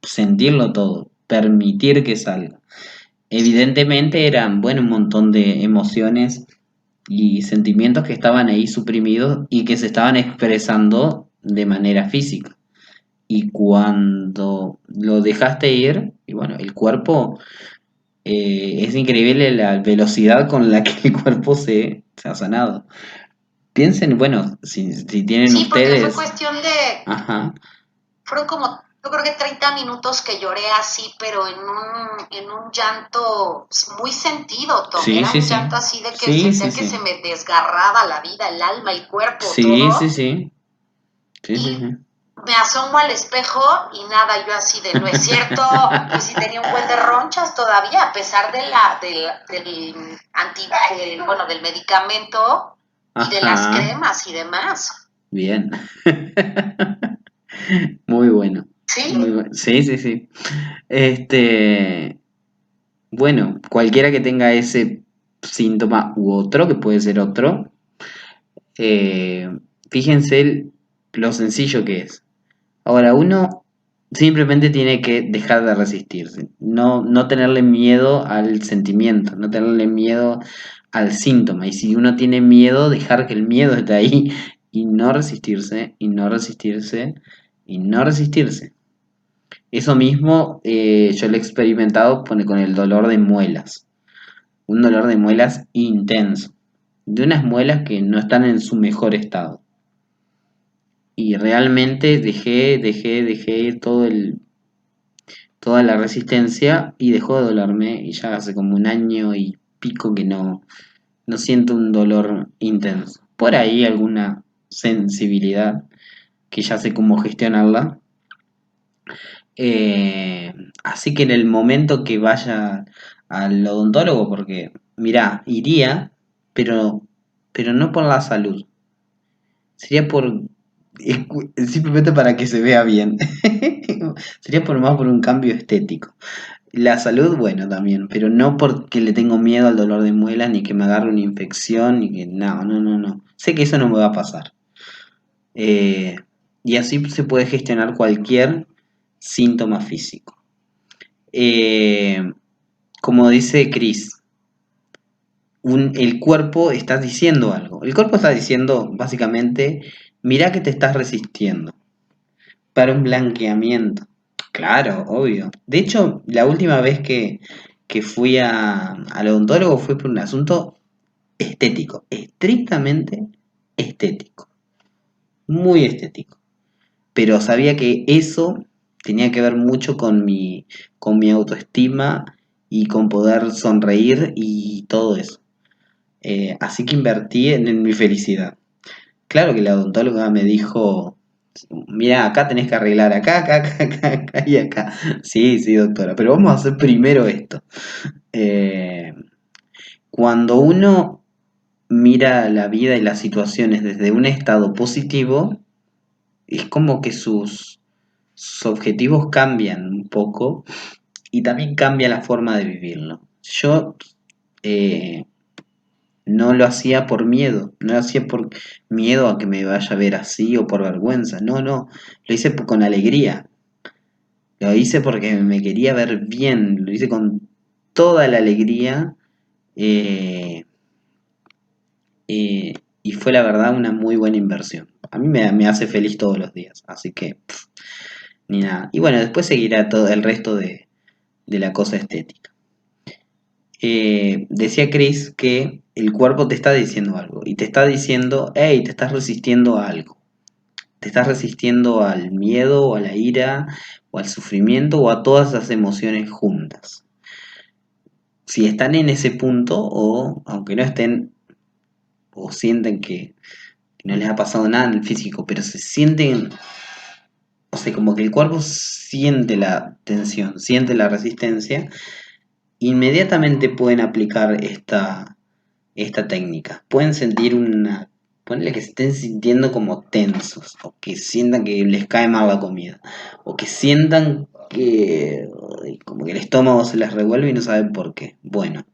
sentirlo todo, permitir que salga. Evidentemente eran, bueno, un montón de emociones y sentimientos que estaban ahí suprimidos y que se estaban expresando de manera física. Y cuando lo dejaste ir, y bueno, el cuerpo, es increíble la velocidad con la que el cuerpo se ha sanado. Piensen, bueno, si tienen Sí, porque fue ustedes, cuestión de, ajá, fueron como, yo creo que 30 minutos que lloré así, pero en un llanto muy sentido, Tom. sí, Era sí, un sí, llanto así de que sí, sí, sentía que sí, se me desgarraba la vida, el alma, el cuerpo, sí, sí, todo. sí, sí, sí, Y sí. me asomo al espejo y nada, yo así de, no es cierto, pues sí tenía un buen de ronchas todavía, a pesar bueno, del medicamento y de las Ajá, cremas y demás. bien. Muy bueno. Sí, Muy bueno. Sí, sí, sí. Este, bueno, cualquiera que tenga ese síntoma u otro, que puede ser otro, eh, fíjense lo sencillo que es. Ahora, uno simplemente tiene que dejar de resistirse, no tenerle miedo al sentimiento, no tenerle miedo al síntoma. Y si uno tiene miedo, dejar que el miedo esté ahí y no resistirse, y no resistirse, y no resistirse. Eso mismo yo lo he experimentado con el dolor de muelas. Un dolor de muelas intenso. De unas muelas que no están en su mejor estado. Y realmente dejé toda la resistencia y dejó de dolerme. Y ya hace como un año y pico que no siento un dolor intenso. Por ahí alguna sensibilidad que ya sé cómo gestionarla. Así que en el momento que vaya al odontólogo, porque mirá, iría, pero, pero no por la salud, sería simplemente para que se vea bien. Sería más por un cambio estético. La salud, bueno, también, pero no porque le tengo miedo al dolor de muelas, ni que me agarre una infección, ni que no. Sé que eso no me va a pasar. Eh, y así se puede gestionar cualquier síntoma físico. Eh, como dice Chris, el cuerpo está diciendo algo. El cuerpo está diciendo, básicamente, mirá que te estás resistiendo para un blanqueamiento. Claro, obvio. De hecho, la última vez que fui al odontólogo fue por un asunto estético, estrictamente estético, muy estético. Pero sabía que eso tenía que ver mucho con mi autoestima y con poder sonreír y todo eso. Así que invertí en mi felicidad. Claro que la odontóloga me dijo, mira, acá tenés que arreglar, acá y acá. Sí, sí, doctora, pero vamos a hacer primero esto. Eh, Cuando uno mira la vida y las situaciones desde un estado positivo, es como que sus objetivos cambian un poco y también cambia la forma de vivirlo. Yo eh, no lo hacía por miedo, no lo hacía por miedo a que me vaya a ver así o por vergüenza, no, lo hice con alegría, lo hice porque me quería ver bien, lo hice con toda la alegría eh, eh, y fue la verdad una muy buena inversión. A mí me hace feliz todos los días, así que ni nada. Y bueno, después seguirá todo el resto de la cosa estética. Decía Chris que el cuerpo te está diciendo algo y te está diciendo, hey, te estás resistiendo a algo. Te estás resistiendo al miedo o a la ira o al sufrimiento o a todas esas emociones juntas. Si están en ese punto o aunque no estén o sienten que no les ha pasado nada en el físico, pero se sienten, o sea, como que el cuerpo siente la tensión, siente la resistencia, inmediatamente pueden aplicar esta técnica. Pueden sentir ponele que se estén sintiendo como tensos, o que sientan que les cae mal la comida, o que sientan que como que el estómago se les revuelve y no saben por qué. Bueno,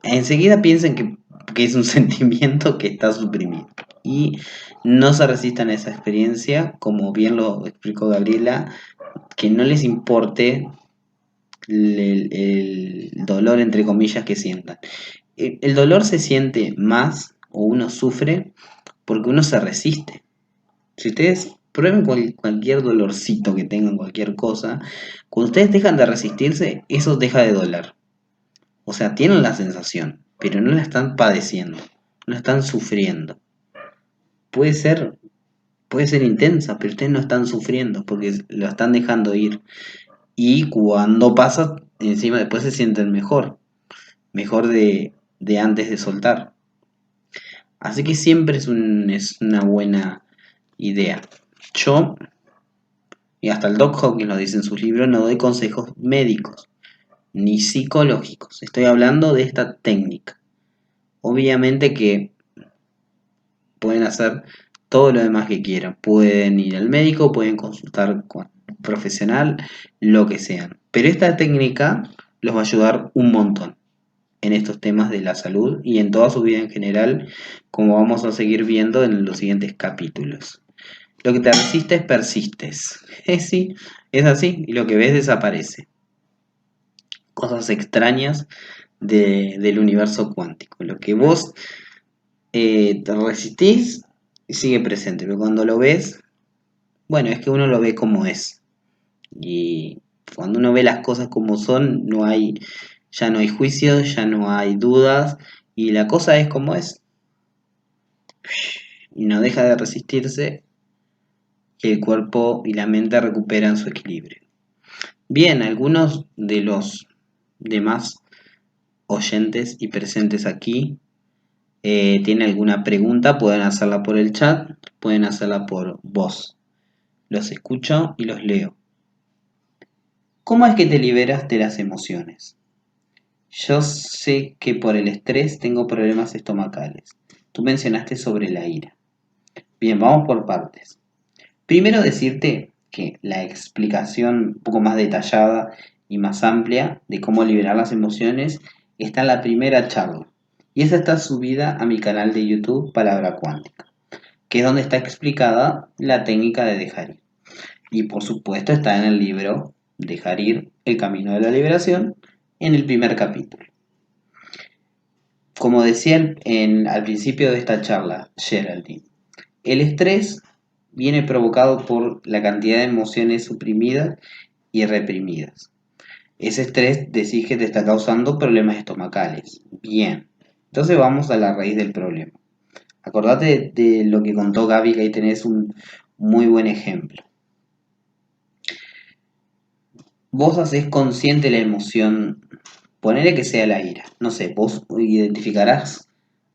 enseguida piensen que es un sentimiento que está suprimido. Y no se resistan a esa experiencia, como bien lo explicó Gabriela, que no les importe el dolor entre comillas que sientan. El dolor se siente más o uno sufre porque uno se resiste. Si ustedes prueben cualquier dolorcito que tengan, cualquier cosa, cuando ustedes dejan de resistirse, eso deja de doler. O sea, tienen la sensación, pero no la están padeciendo, no la están sufriendo. Puede ser, puede ser intensa, pero ustedes no están sufriendo porque lo están dejando ir. Y cuando pasa, encima después se sienten mejor de antes de soltar. Así que siempre es una buena idea. Yo, y hasta el Doc Hawkins lo dice en sus libros, no doy consejos médicos ni psicológicos. Estoy hablando de esta técnica. Obviamente que pueden hacer todo lo demás que quieran. Pueden ir al médico, pueden consultar con un profesional, lo que sean. Pero esta técnica los va a ayudar un montón en estos temas de la salud y en toda su vida en general, como vamos a seguir viendo en los siguientes capítulos. Lo que te resistes, persistes. Sí, es así, y lo que ves desaparece. Cosas extrañas del universo cuántico. Lo que vos te resistís sigue presente, pero cuando lo ves, bueno, es que uno lo ve como es. Y cuando uno ve las cosas como son, ya no hay juicios, ya no hay dudas, y la cosa es como es. Y no deja de resistirse, y el cuerpo y la mente recuperan su equilibrio. Bien, algunos de los demás oyentes y presentes aquí tienen alguna pregunta, pueden hacerla por el chat, pueden hacerla por voz. Los escucho y los leo. ¿Cómo es que te liberas de las emociones? Yo sé que por el estrés tengo problemas estomacales. Tú mencionaste sobre la ira. Bien, vamos por partes. Primero decirte que la explicación un poco más detallada y más amplia de cómo liberar las emociones está en la primera charla. Y esa está subida a mi canal de YouTube Palabra Cuántica, que es donde está explicada la técnica de dejar ir. Y por supuesto está en el libro Dejar ir, el camino de la liberación, en el primer capítulo. Como decía al principio de esta charla, Geraldine, el estrés viene provocado por la cantidad de emociones suprimidas y reprimidas. Ese estrés decís que te está causando problemas estomacales. Bien, entonces vamos a la raíz del problema. Acordate de lo que contó Gaby, que ahí tenés un muy buen ejemplo. Vos hacés consciente la emoción, ponele que sea la ira, no sé, vos identificarás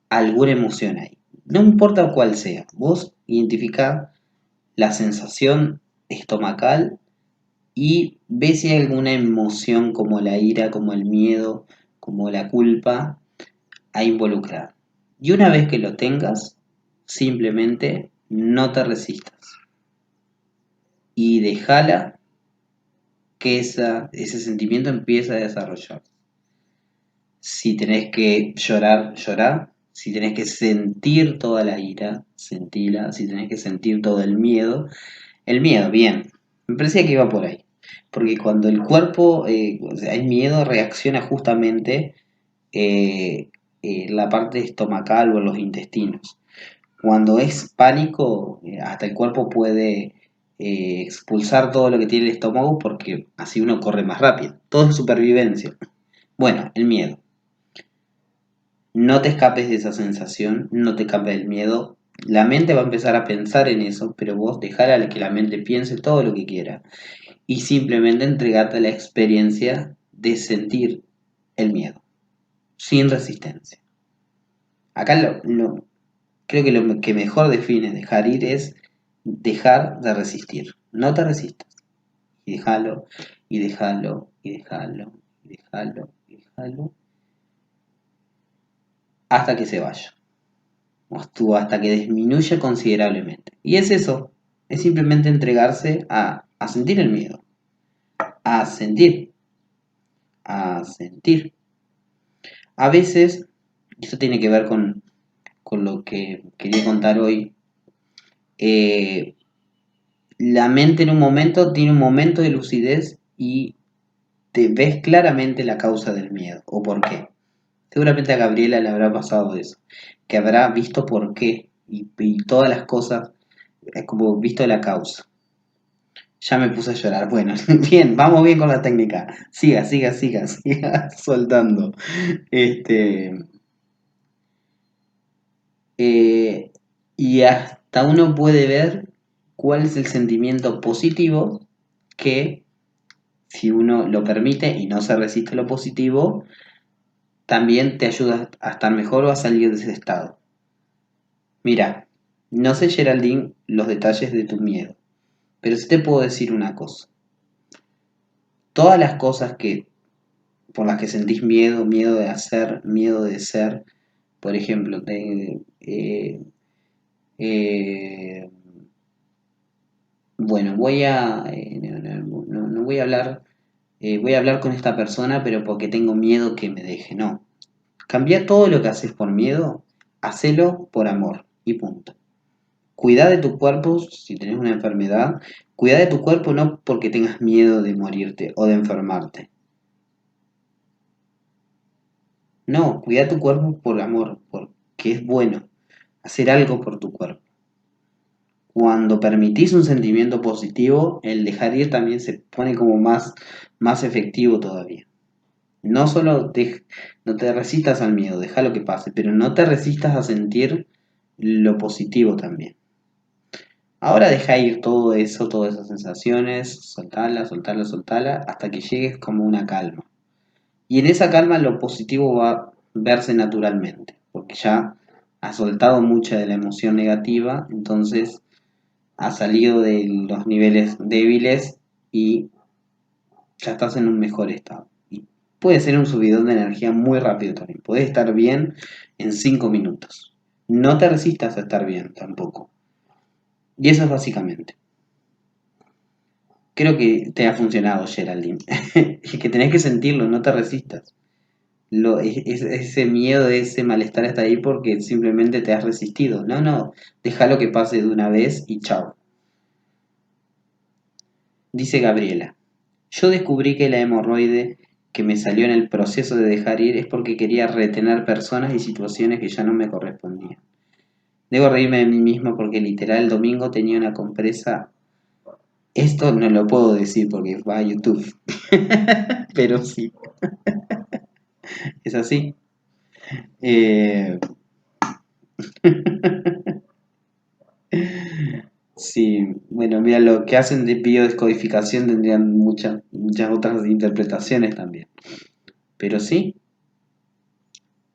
alguna emoción ahí. No importa cuál sea, vos identificás la sensación estomacal y ves si hay alguna emoción como la ira, como el miedo, como la culpa a involucrar. Y una vez que lo tengas, simplemente no te resistas y déjala que ese sentimiento empiece a desarrollar. Si tenés que llorar, llorá. Si tenés que sentir toda la ira, sentila. Si tenés que sentir todo el miedo, bien. Me parecía que iba por ahí. Porque cuando el cuerpo, o sea, hay miedo, reacciona justamente la parte estomacal o los intestinos. Cuando es pánico, hasta el cuerpo puede expulsar todo lo que tiene el estómago porque así uno corre más rápido. Todo es supervivencia. Bueno, el miedo. No te escapes de esa sensación, no te escapes del miedo. La mente va a empezar a pensar en eso, pero vos dejala que la mente piense todo lo que quiera y simplemente entregate a la experiencia de sentir el miedo, sin resistencia. Acá creo que lo que mejor define dejar ir es dejar de resistir. No te resistas. Y déjalo, y déjalo, y déjalo, y déjalo, y déjalo, hasta que se vaya. Hasta que disminuya considerablemente. Y es eso, es simplemente entregarse a sentir el miedo, a sentir, a sentir. A veces, y esto tiene que ver con lo que quería contar hoy, la mente en un momento tiene un momento de lucidez y te ves claramente la causa del miedo o por qué. Seguramente a Gabriela le habrá pasado eso, que habrá visto por qué y todas las cosas, es como visto la causa. Ya me puse a llorar. Bueno, bien, vamos bien con la técnica. Siga, siga, siga, siga soltando. Este, y hasta uno puede ver cuál es el sentimiento positivo que, si uno lo permite y no se resiste a lo positivo, también te ayuda a estar mejor o a salir de ese estado. Mira, no sé, Geraldine, los detalles de tu miedo, pero sí te puedo decir una cosa. Todas las cosas por las que sentís miedo, miedo de hacer, miedo de ser, por ejemplo, eh, bueno, no voy a hablar, voy a hablar con esta persona, pero porque tengo miedo que me deje. No, cambia todo lo que haces por miedo, hacelo por amor y punto. Cuida de tu cuerpo si tenés una enfermedad, cuida de tu cuerpo no porque tengas miedo de morirte o de enfermarte. No, cuida tu cuerpo por amor, porque es bueno hacer algo por tu cuerpo. Cuando permitís un sentimiento positivo, el dejar ir también se pone como más efectivo todavía. No solo no te resistas al miedo, deja lo que pase, pero no te resistas a sentir lo positivo también. Ahora deja ir todo eso, todas esas sensaciones, soltala, soltala, soltala, hasta que llegues como una calma. Y en esa calma lo positivo va a verse naturalmente, porque ya has soltado mucha de la emoción negativa, entonces has salido de los niveles débiles y ya estás en un mejor estado. Y puede ser un subidón de energía muy rápido también. Puedes estar bien en 5 minutos. No te resistas a estar bien tampoco. Y eso es básicamente. Creo que te ha funcionado, Geraldine. Es que tenés que sentirlo, no te resistas. Ese miedo, ese malestar está ahí porque simplemente te has resistido. No, déjalo que pase de una vez y chao. Dice Gabriela, yo descubrí que la hemorroide que me salió en el proceso de dejar ir es porque quería retener personas y situaciones que ya no me correspondían. Debo reírme de mí mismo porque literal el domingo tenía una compresa. Esto no lo puedo decir porque va a YouTube. Pero sí, es así. Eh, sí, bueno, mira, lo que hacen de biodescodificación tendrían muchas otras interpretaciones también. Pero sí,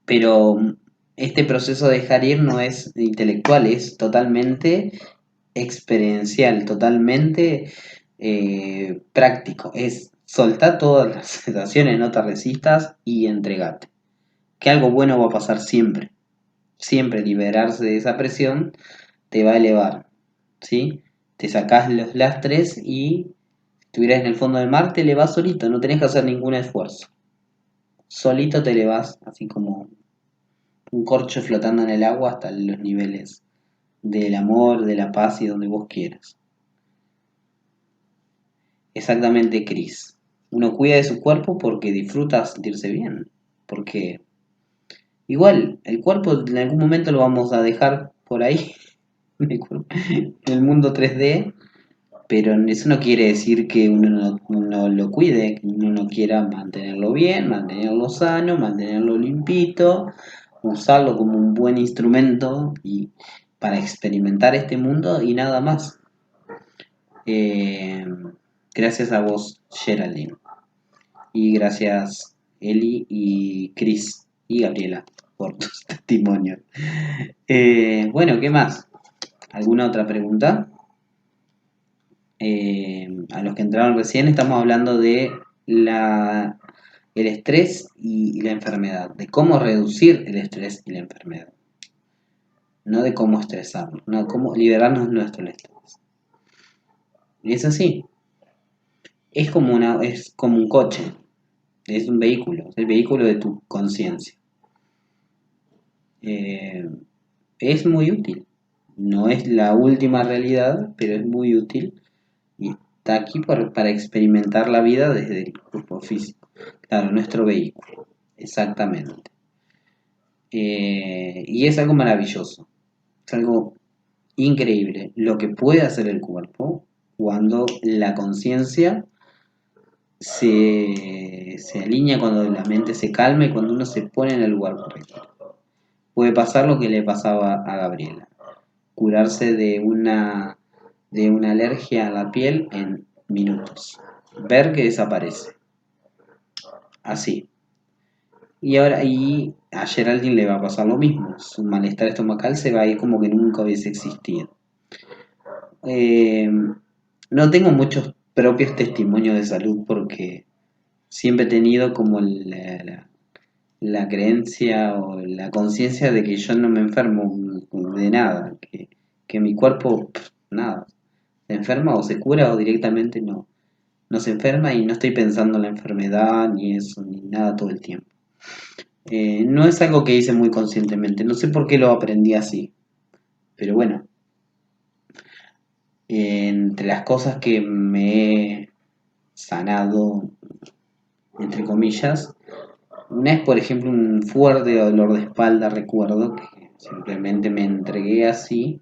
pero este proceso de dejar ir no es intelectual, es totalmente experiencial, totalmente práctico. Es soltar todas las sensaciones, no te resistas y entregate. Que algo bueno va a pasar siempre. Siempre liberarse de esa presión te va a elevar, ¿sí? Te sacás los lastres y si estuvieras en el fondo del mar, te elevás solito, no tenés que hacer ningún esfuerzo. Solito te elevás, así como un corcho flotando en el agua hasta los niveles del amor, de la paz y donde vos quieras. Exactamente, Cris. Uno cuida de su cuerpo porque disfruta sentirse bien. Porque igual, el cuerpo en algún momento lo vamos a dejar por ahí, en el mundo 3D, pero eso no quiere decir que uno no lo cuide, que uno no quiera mantenerlo bien, mantenerlo sano, mantenerlo limpito, usarlo como un buen instrumento y para experimentar este mundo y nada más. Eh, gracias a vos, Geraldine. Y gracias, Eli y Chris y Gabriela, por tus testimonios. Bueno, ¿qué más? ¿Alguna otra pregunta? A los que entraron recién, estamos hablando de el estrés y la enfermedad, de cómo reducir el estrés y la enfermedad, no de cómo estresarnos, no de cómo liberarnos de nuestro estrés. Y es así, es como un coche, es un vehículo, es el vehículo de tu conciencia. Es muy útil, no es la última realidad, pero es muy útil y está aquí para experimentar la vida desde el cuerpo físico. Claro, nuestro vehículo, exactamente. Y es algo maravilloso, es algo increíble lo que puede hacer el cuerpo cuando la conciencia se alinea, cuando la mente se calma y cuando uno se pone en el lugar correcto. Puede pasar lo que le pasaba a Gabriela, curarse de una alergia a la piel en minutos, ver que desaparece, así. Y a Geraldine le va a pasar lo mismo, su malestar estomacal se va a ir como que nunca hubiese existido. Eh, no tengo muchos propios testimonios de salud porque siempre he tenido como la creencia o la conciencia de que yo no me enfermo de nada, que mi cuerpo, nada, se enferma o se cura o directamente no se enferma y no estoy pensando en la enfermedad ni eso, ni nada todo el tiempo. No es algo que hice muy conscientemente, no sé por qué lo aprendí así, pero bueno, entre las cosas que me he sanado, entre comillas, una es por ejemplo un fuerte dolor de espalda, recuerdo que simplemente me entregué así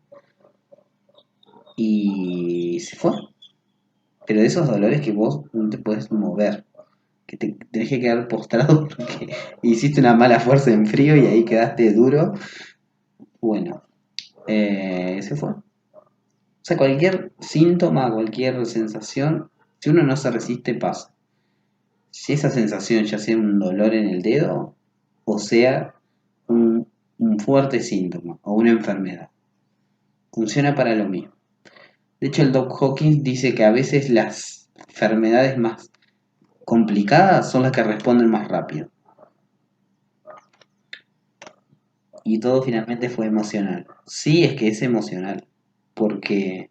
y se fue. Pero de esos dolores que vos no te puedes mover, que te tenés que quedar postrado porque hiciste una mala fuerza en frío y ahí quedaste duro, bueno, se fue. O sea, cualquier síntoma, cualquier sensación, si uno no se resiste, pasa. Si esa sensación ya sea un dolor en el dedo, o sea un fuerte síntoma o una enfermedad, funciona para lo mismo. De hecho, el Doc Hawkins dice que a veces las enfermedades más complicadas son las que responden más rápido. Y todo finalmente fue emocional. Sí, es que es emocional, porque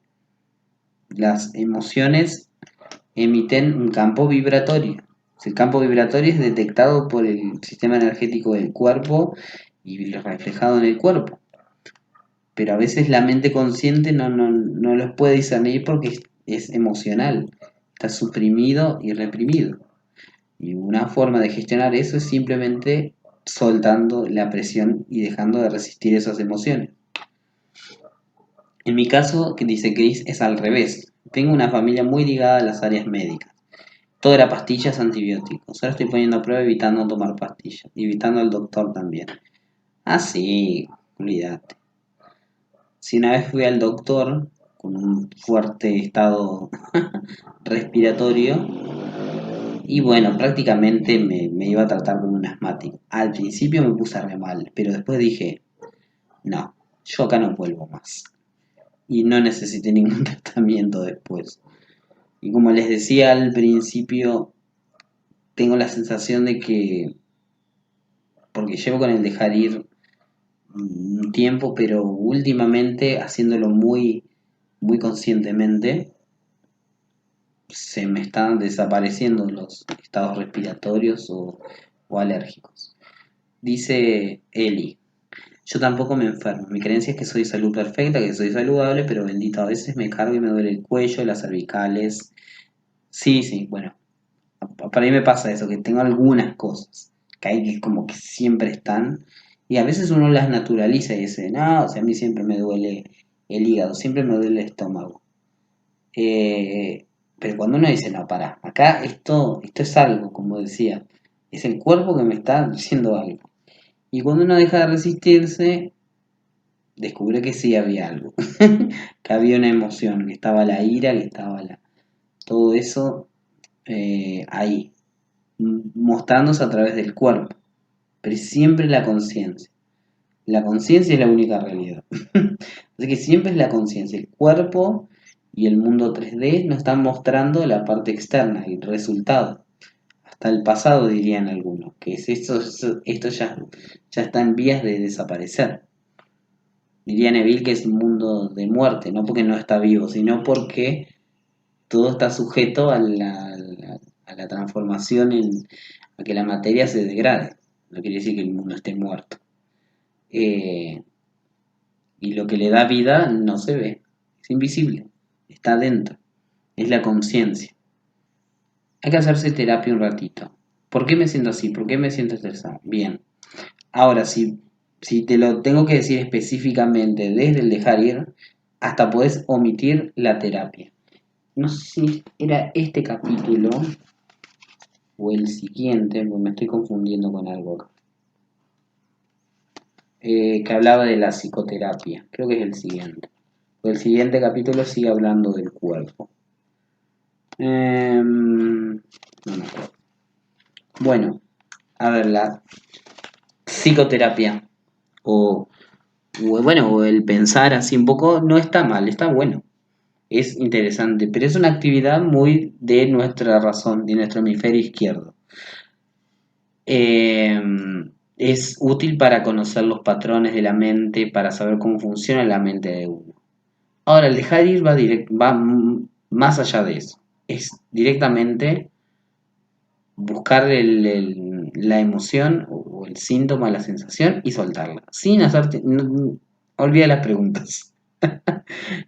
las emociones emiten un campo vibratorio. El campo vibratorio es detectado por el sistema energético del cuerpo y reflejado en el cuerpo. Pero a veces la mente consciente no los puede discernir porque es emocional, está suprimido y reprimido. Y una forma de gestionar eso es simplemente soltando la presión y dejando de resistir esas emociones. En mi caso, que dice Chris, es al revés. Tengo una familia muy ligada a las áreas médicas. Todo era pastillas, antibióticos. Ahora estoy poniendo a prueba evitando tomar pastillas. Evitando al doctor también. Ah, sí, olvídate. Si una vez fui al doctor con un fuerte estado respiratorio y bueno, prácticamente me iba a tratar como un asmático. Al principio me puse re mal, pero después dije, no, yo acá no vuelvo más. Y no necesité ningún tratamiento después. Y como les decía al principio, tengo la sensación de que, porque llevo con el dejar ir un tiempo, pero últimamente haciéndolo muy conscientemente, se me están desapareciendo los estados respiratorios o alérgicos. Dice Eli, yo tampoco me enfermo. Mi creencia es que soy salud perfecta, que soy saludable, pero bendito, a veces me cargo y me duele el cuello, las cervicales. Sí, sí, bueno, para mí me pasa eso, que tengo algunas cosas que hay que como que siempre están y a veces uno las naturaliza y dice, no, o sea, a mí siempre me duele el hígado, siempre me duele el estómago. Eh, pero cuando uno dice, no, para, acá esto es algo, como decía, es el cuerpo que me está diciendo algo. Y cuando uno deja de resistirse, descubre que sí había algo, que había una emoción, que estaba la ira, que estaba todo eso ahí, mostrándose a través del cuerpo, pero siempre la conciencia. La conciencia es la única realidad. Así que siempre es la conciencia, el cuerpo y el mundo 3D nos están mostrando la parte externa, el resultado. Hasta el pasado dirían algunos, que es esto ya está en vías de desaparecer. Diría Neville que es un mundo de muerte, no porque no está vivo, sino porque todo está sujeto a la transformación, a que la materia se degrade. No quiere decir que el mundo esté muerto. Eh, y lo que le da vida no se ve, es invisible, está dentro, es la conciencia. Hay que hacerse terapia un ratito. ¿Por qué me siento así? ¿Por qué me siento estresado? Bien. Ahora, si te lo tengo que decir específicamente desde el dejar ir, hasta podés omitir la terapia. No sé si era este capítulo o el siguiente, porque me estoy confundiendo con algo acá. Que hablaba de la psicoterapia. Creo que es el siguiente. El siguiente capítulo sigue hablando del cuerpo. No me acuerdo. Bueno, a ver, la psicoterapia o, o el pensar así un poco no está mal, está bueno. Es interesante, pero es una actividad muy de nuestra razón, de nuestro hemisferio izquierdo. Eh, es útil para conocer los patrones de la mente, para saber cómo funciona la mente de uno. Ahora, el dejar ir va más allá de eso. Es directamente buscar la emoción o el síntoma, la sensación y soltarla. Sin hacerte... olvida las preguntas.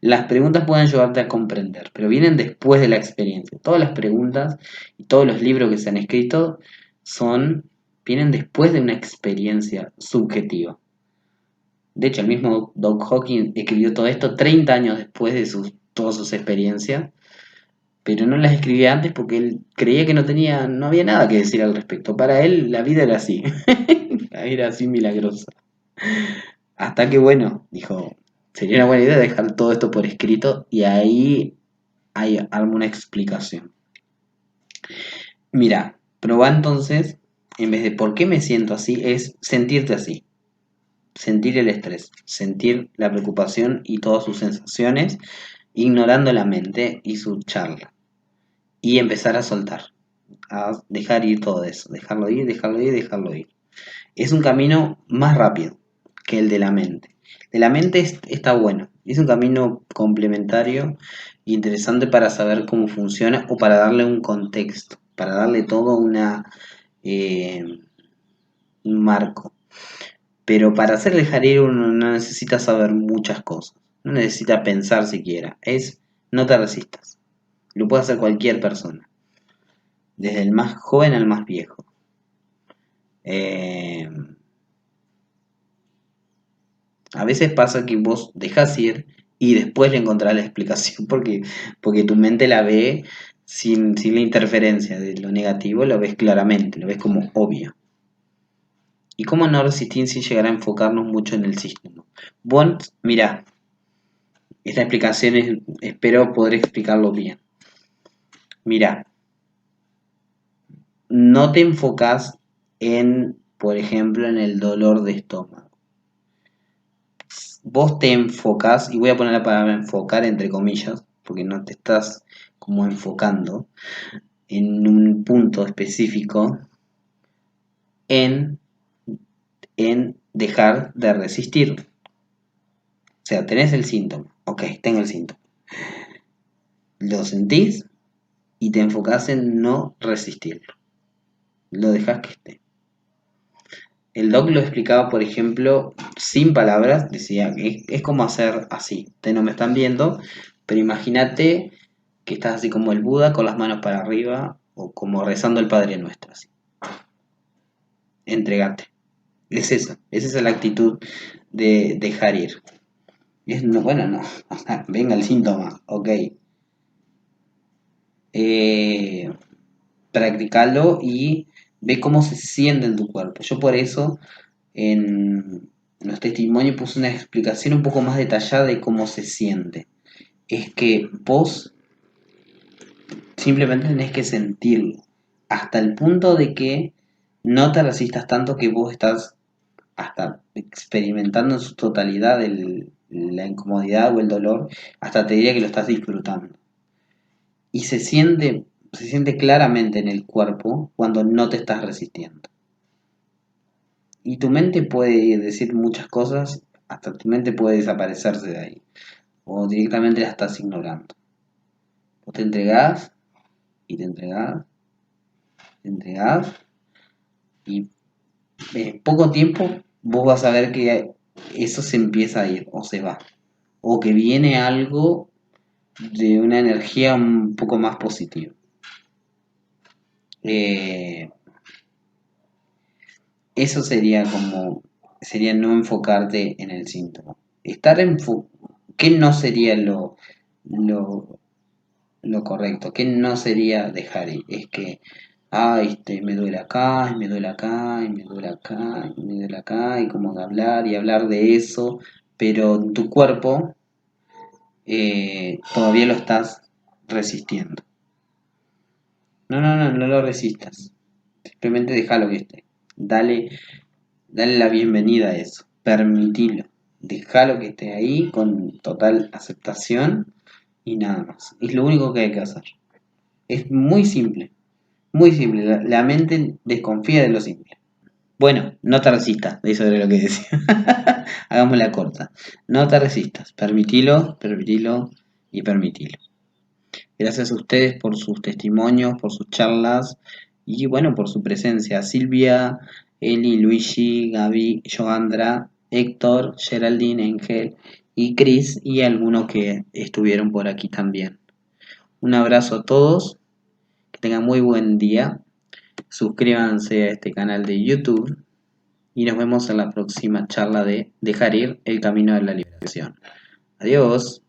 Las preguntas pueden ayudarte a comprender, pero vienen después de la experiencia. Todas las preguntas y todos los libros que se han escrito vienen después de una experiencia subjetiva. De hecho, el mismo Doug Hawkins escribió todo esto 30 años después de todas sus experiencias, pero no las escribía antes porque él creía que no había nada que decir al respecto. Para él la vida era así, era así milagrosa. Hasta que bueno, dijo, sería una buena idea dejar todo esto por escrito y ahí hay alguna explicación. Mira, probá entonces, en vez de por qué me siento así, es sentirte así. Sentir el estrés, sentir la preocupación y todas sus sensaciones, ignorando la mente y su charla. Y empezar a soltar, a dejar ir todo eso, dejarlo ir, dejarlo ir, dejarlo ir. Es un camino más rápido que el de la mente. De la mente está bueno, es un camino complementario e interesante para saber cómo funciona o para darle un contexto, para darle todo eh, un marco. Pero para hacer dejar ir uno no necesita saber muchas cosas, no necesita pensar siquiera, no te resistas, lo puede hacer cualquier persona. desde el más joven al más viejo. Eh, a veces pasa que vos dejás ir y después le encontrás la explicación porque tu mente la ve sin la interferencia de lo negativo, lo ves claramente, lo ves como obvio. ¿Y cómo no resistir sin llegar a enfocarnos mucho en el sistema? Bueno, mira, esta explicación espero poder explicarlo bien. Mira, no te enfocas en, por ejemplo, en el dolor de estómago. Vos te enfocas, y voy a poner la palabra enfocar entre comillas, porque no te estás como enfocando en un punto específico, en, en dejar de resistir. O sea, tenés el síntoma. Ok, tengo el síntoma. Lo sentís y te enfocás en no resistirlo. Lo dejás que esté. El doc lo explicaba, por ejemplo, sin palabras, decía que es como hacer así. Ustedes no me están viendo, pero imagínate que estás así como el Buda con las manos para arriba o como rezando el Padre Nuestro. Así. Entregate. Es eso, esa es la actitud de dejar ir. Bueno, no, venga el síntoma, ok. Practicalo y ve cómo se siente en tu cuerpo. Yo por eso en los testimonios puse una explicación un poco más detallada de cómo se siente. Es que vos simplemente tenés que sentirlo hasta el punto de que no te resistas tanto que vos estás hasta experimentando en su totalidad la incomodidad o el dolor, hasta te diría que lo estás disfrutando. Y se siente claramente en el cuerpo cuando no te estás resistiendo. Y tu mente puede decir muchas cosas, hasta tu mente puede desaparecerse de ahí. O directamente la estás ignorando. Vos te entregás y te entregás, te entregás y en poco tiempo vos vas a ver que eso se empieza a ir o se va. O que viene algo de una energía un poco más positiva. Eso sería no enfocarte en el síntoma. ¿Qué no sería lo, lo correcto? ¿Qué no sería dejar ir? Es que, me duele acá, y me duele acá, y me duele acá, y me duele acá, y como que hablar y hablar de eso, pero tu cuerpo todavía lo estás resistiendo. No lo resistas. Simplemente déjalo que esté. Dale la bienvenida a eso. Permitilo. Déjalo que esté ahí con total aceptación y nada más. Es lo único que hay que hacer. Es muy simple. Muy simple. La mente desconfía de lo simple. Bueno, no te resistas. Eso era lo que decía. Hagámosla corta. No te resistas. Permitilo y permitilo. Gracias a ustedes por sus testimonios, por sus charlas y bueno, por su presencia. Silvia, Eli, Luigi, Gaby, Joandra, Héctor, Geraldine, Engel y Chris y algunos que estuvieron por aquí también. Un abrazo a todos, que tengan muy buen día. Suscríbanse a este canal de YouTube y nos vemos en la próxima charla de Dejar ir el camino de la liberación. Adiós.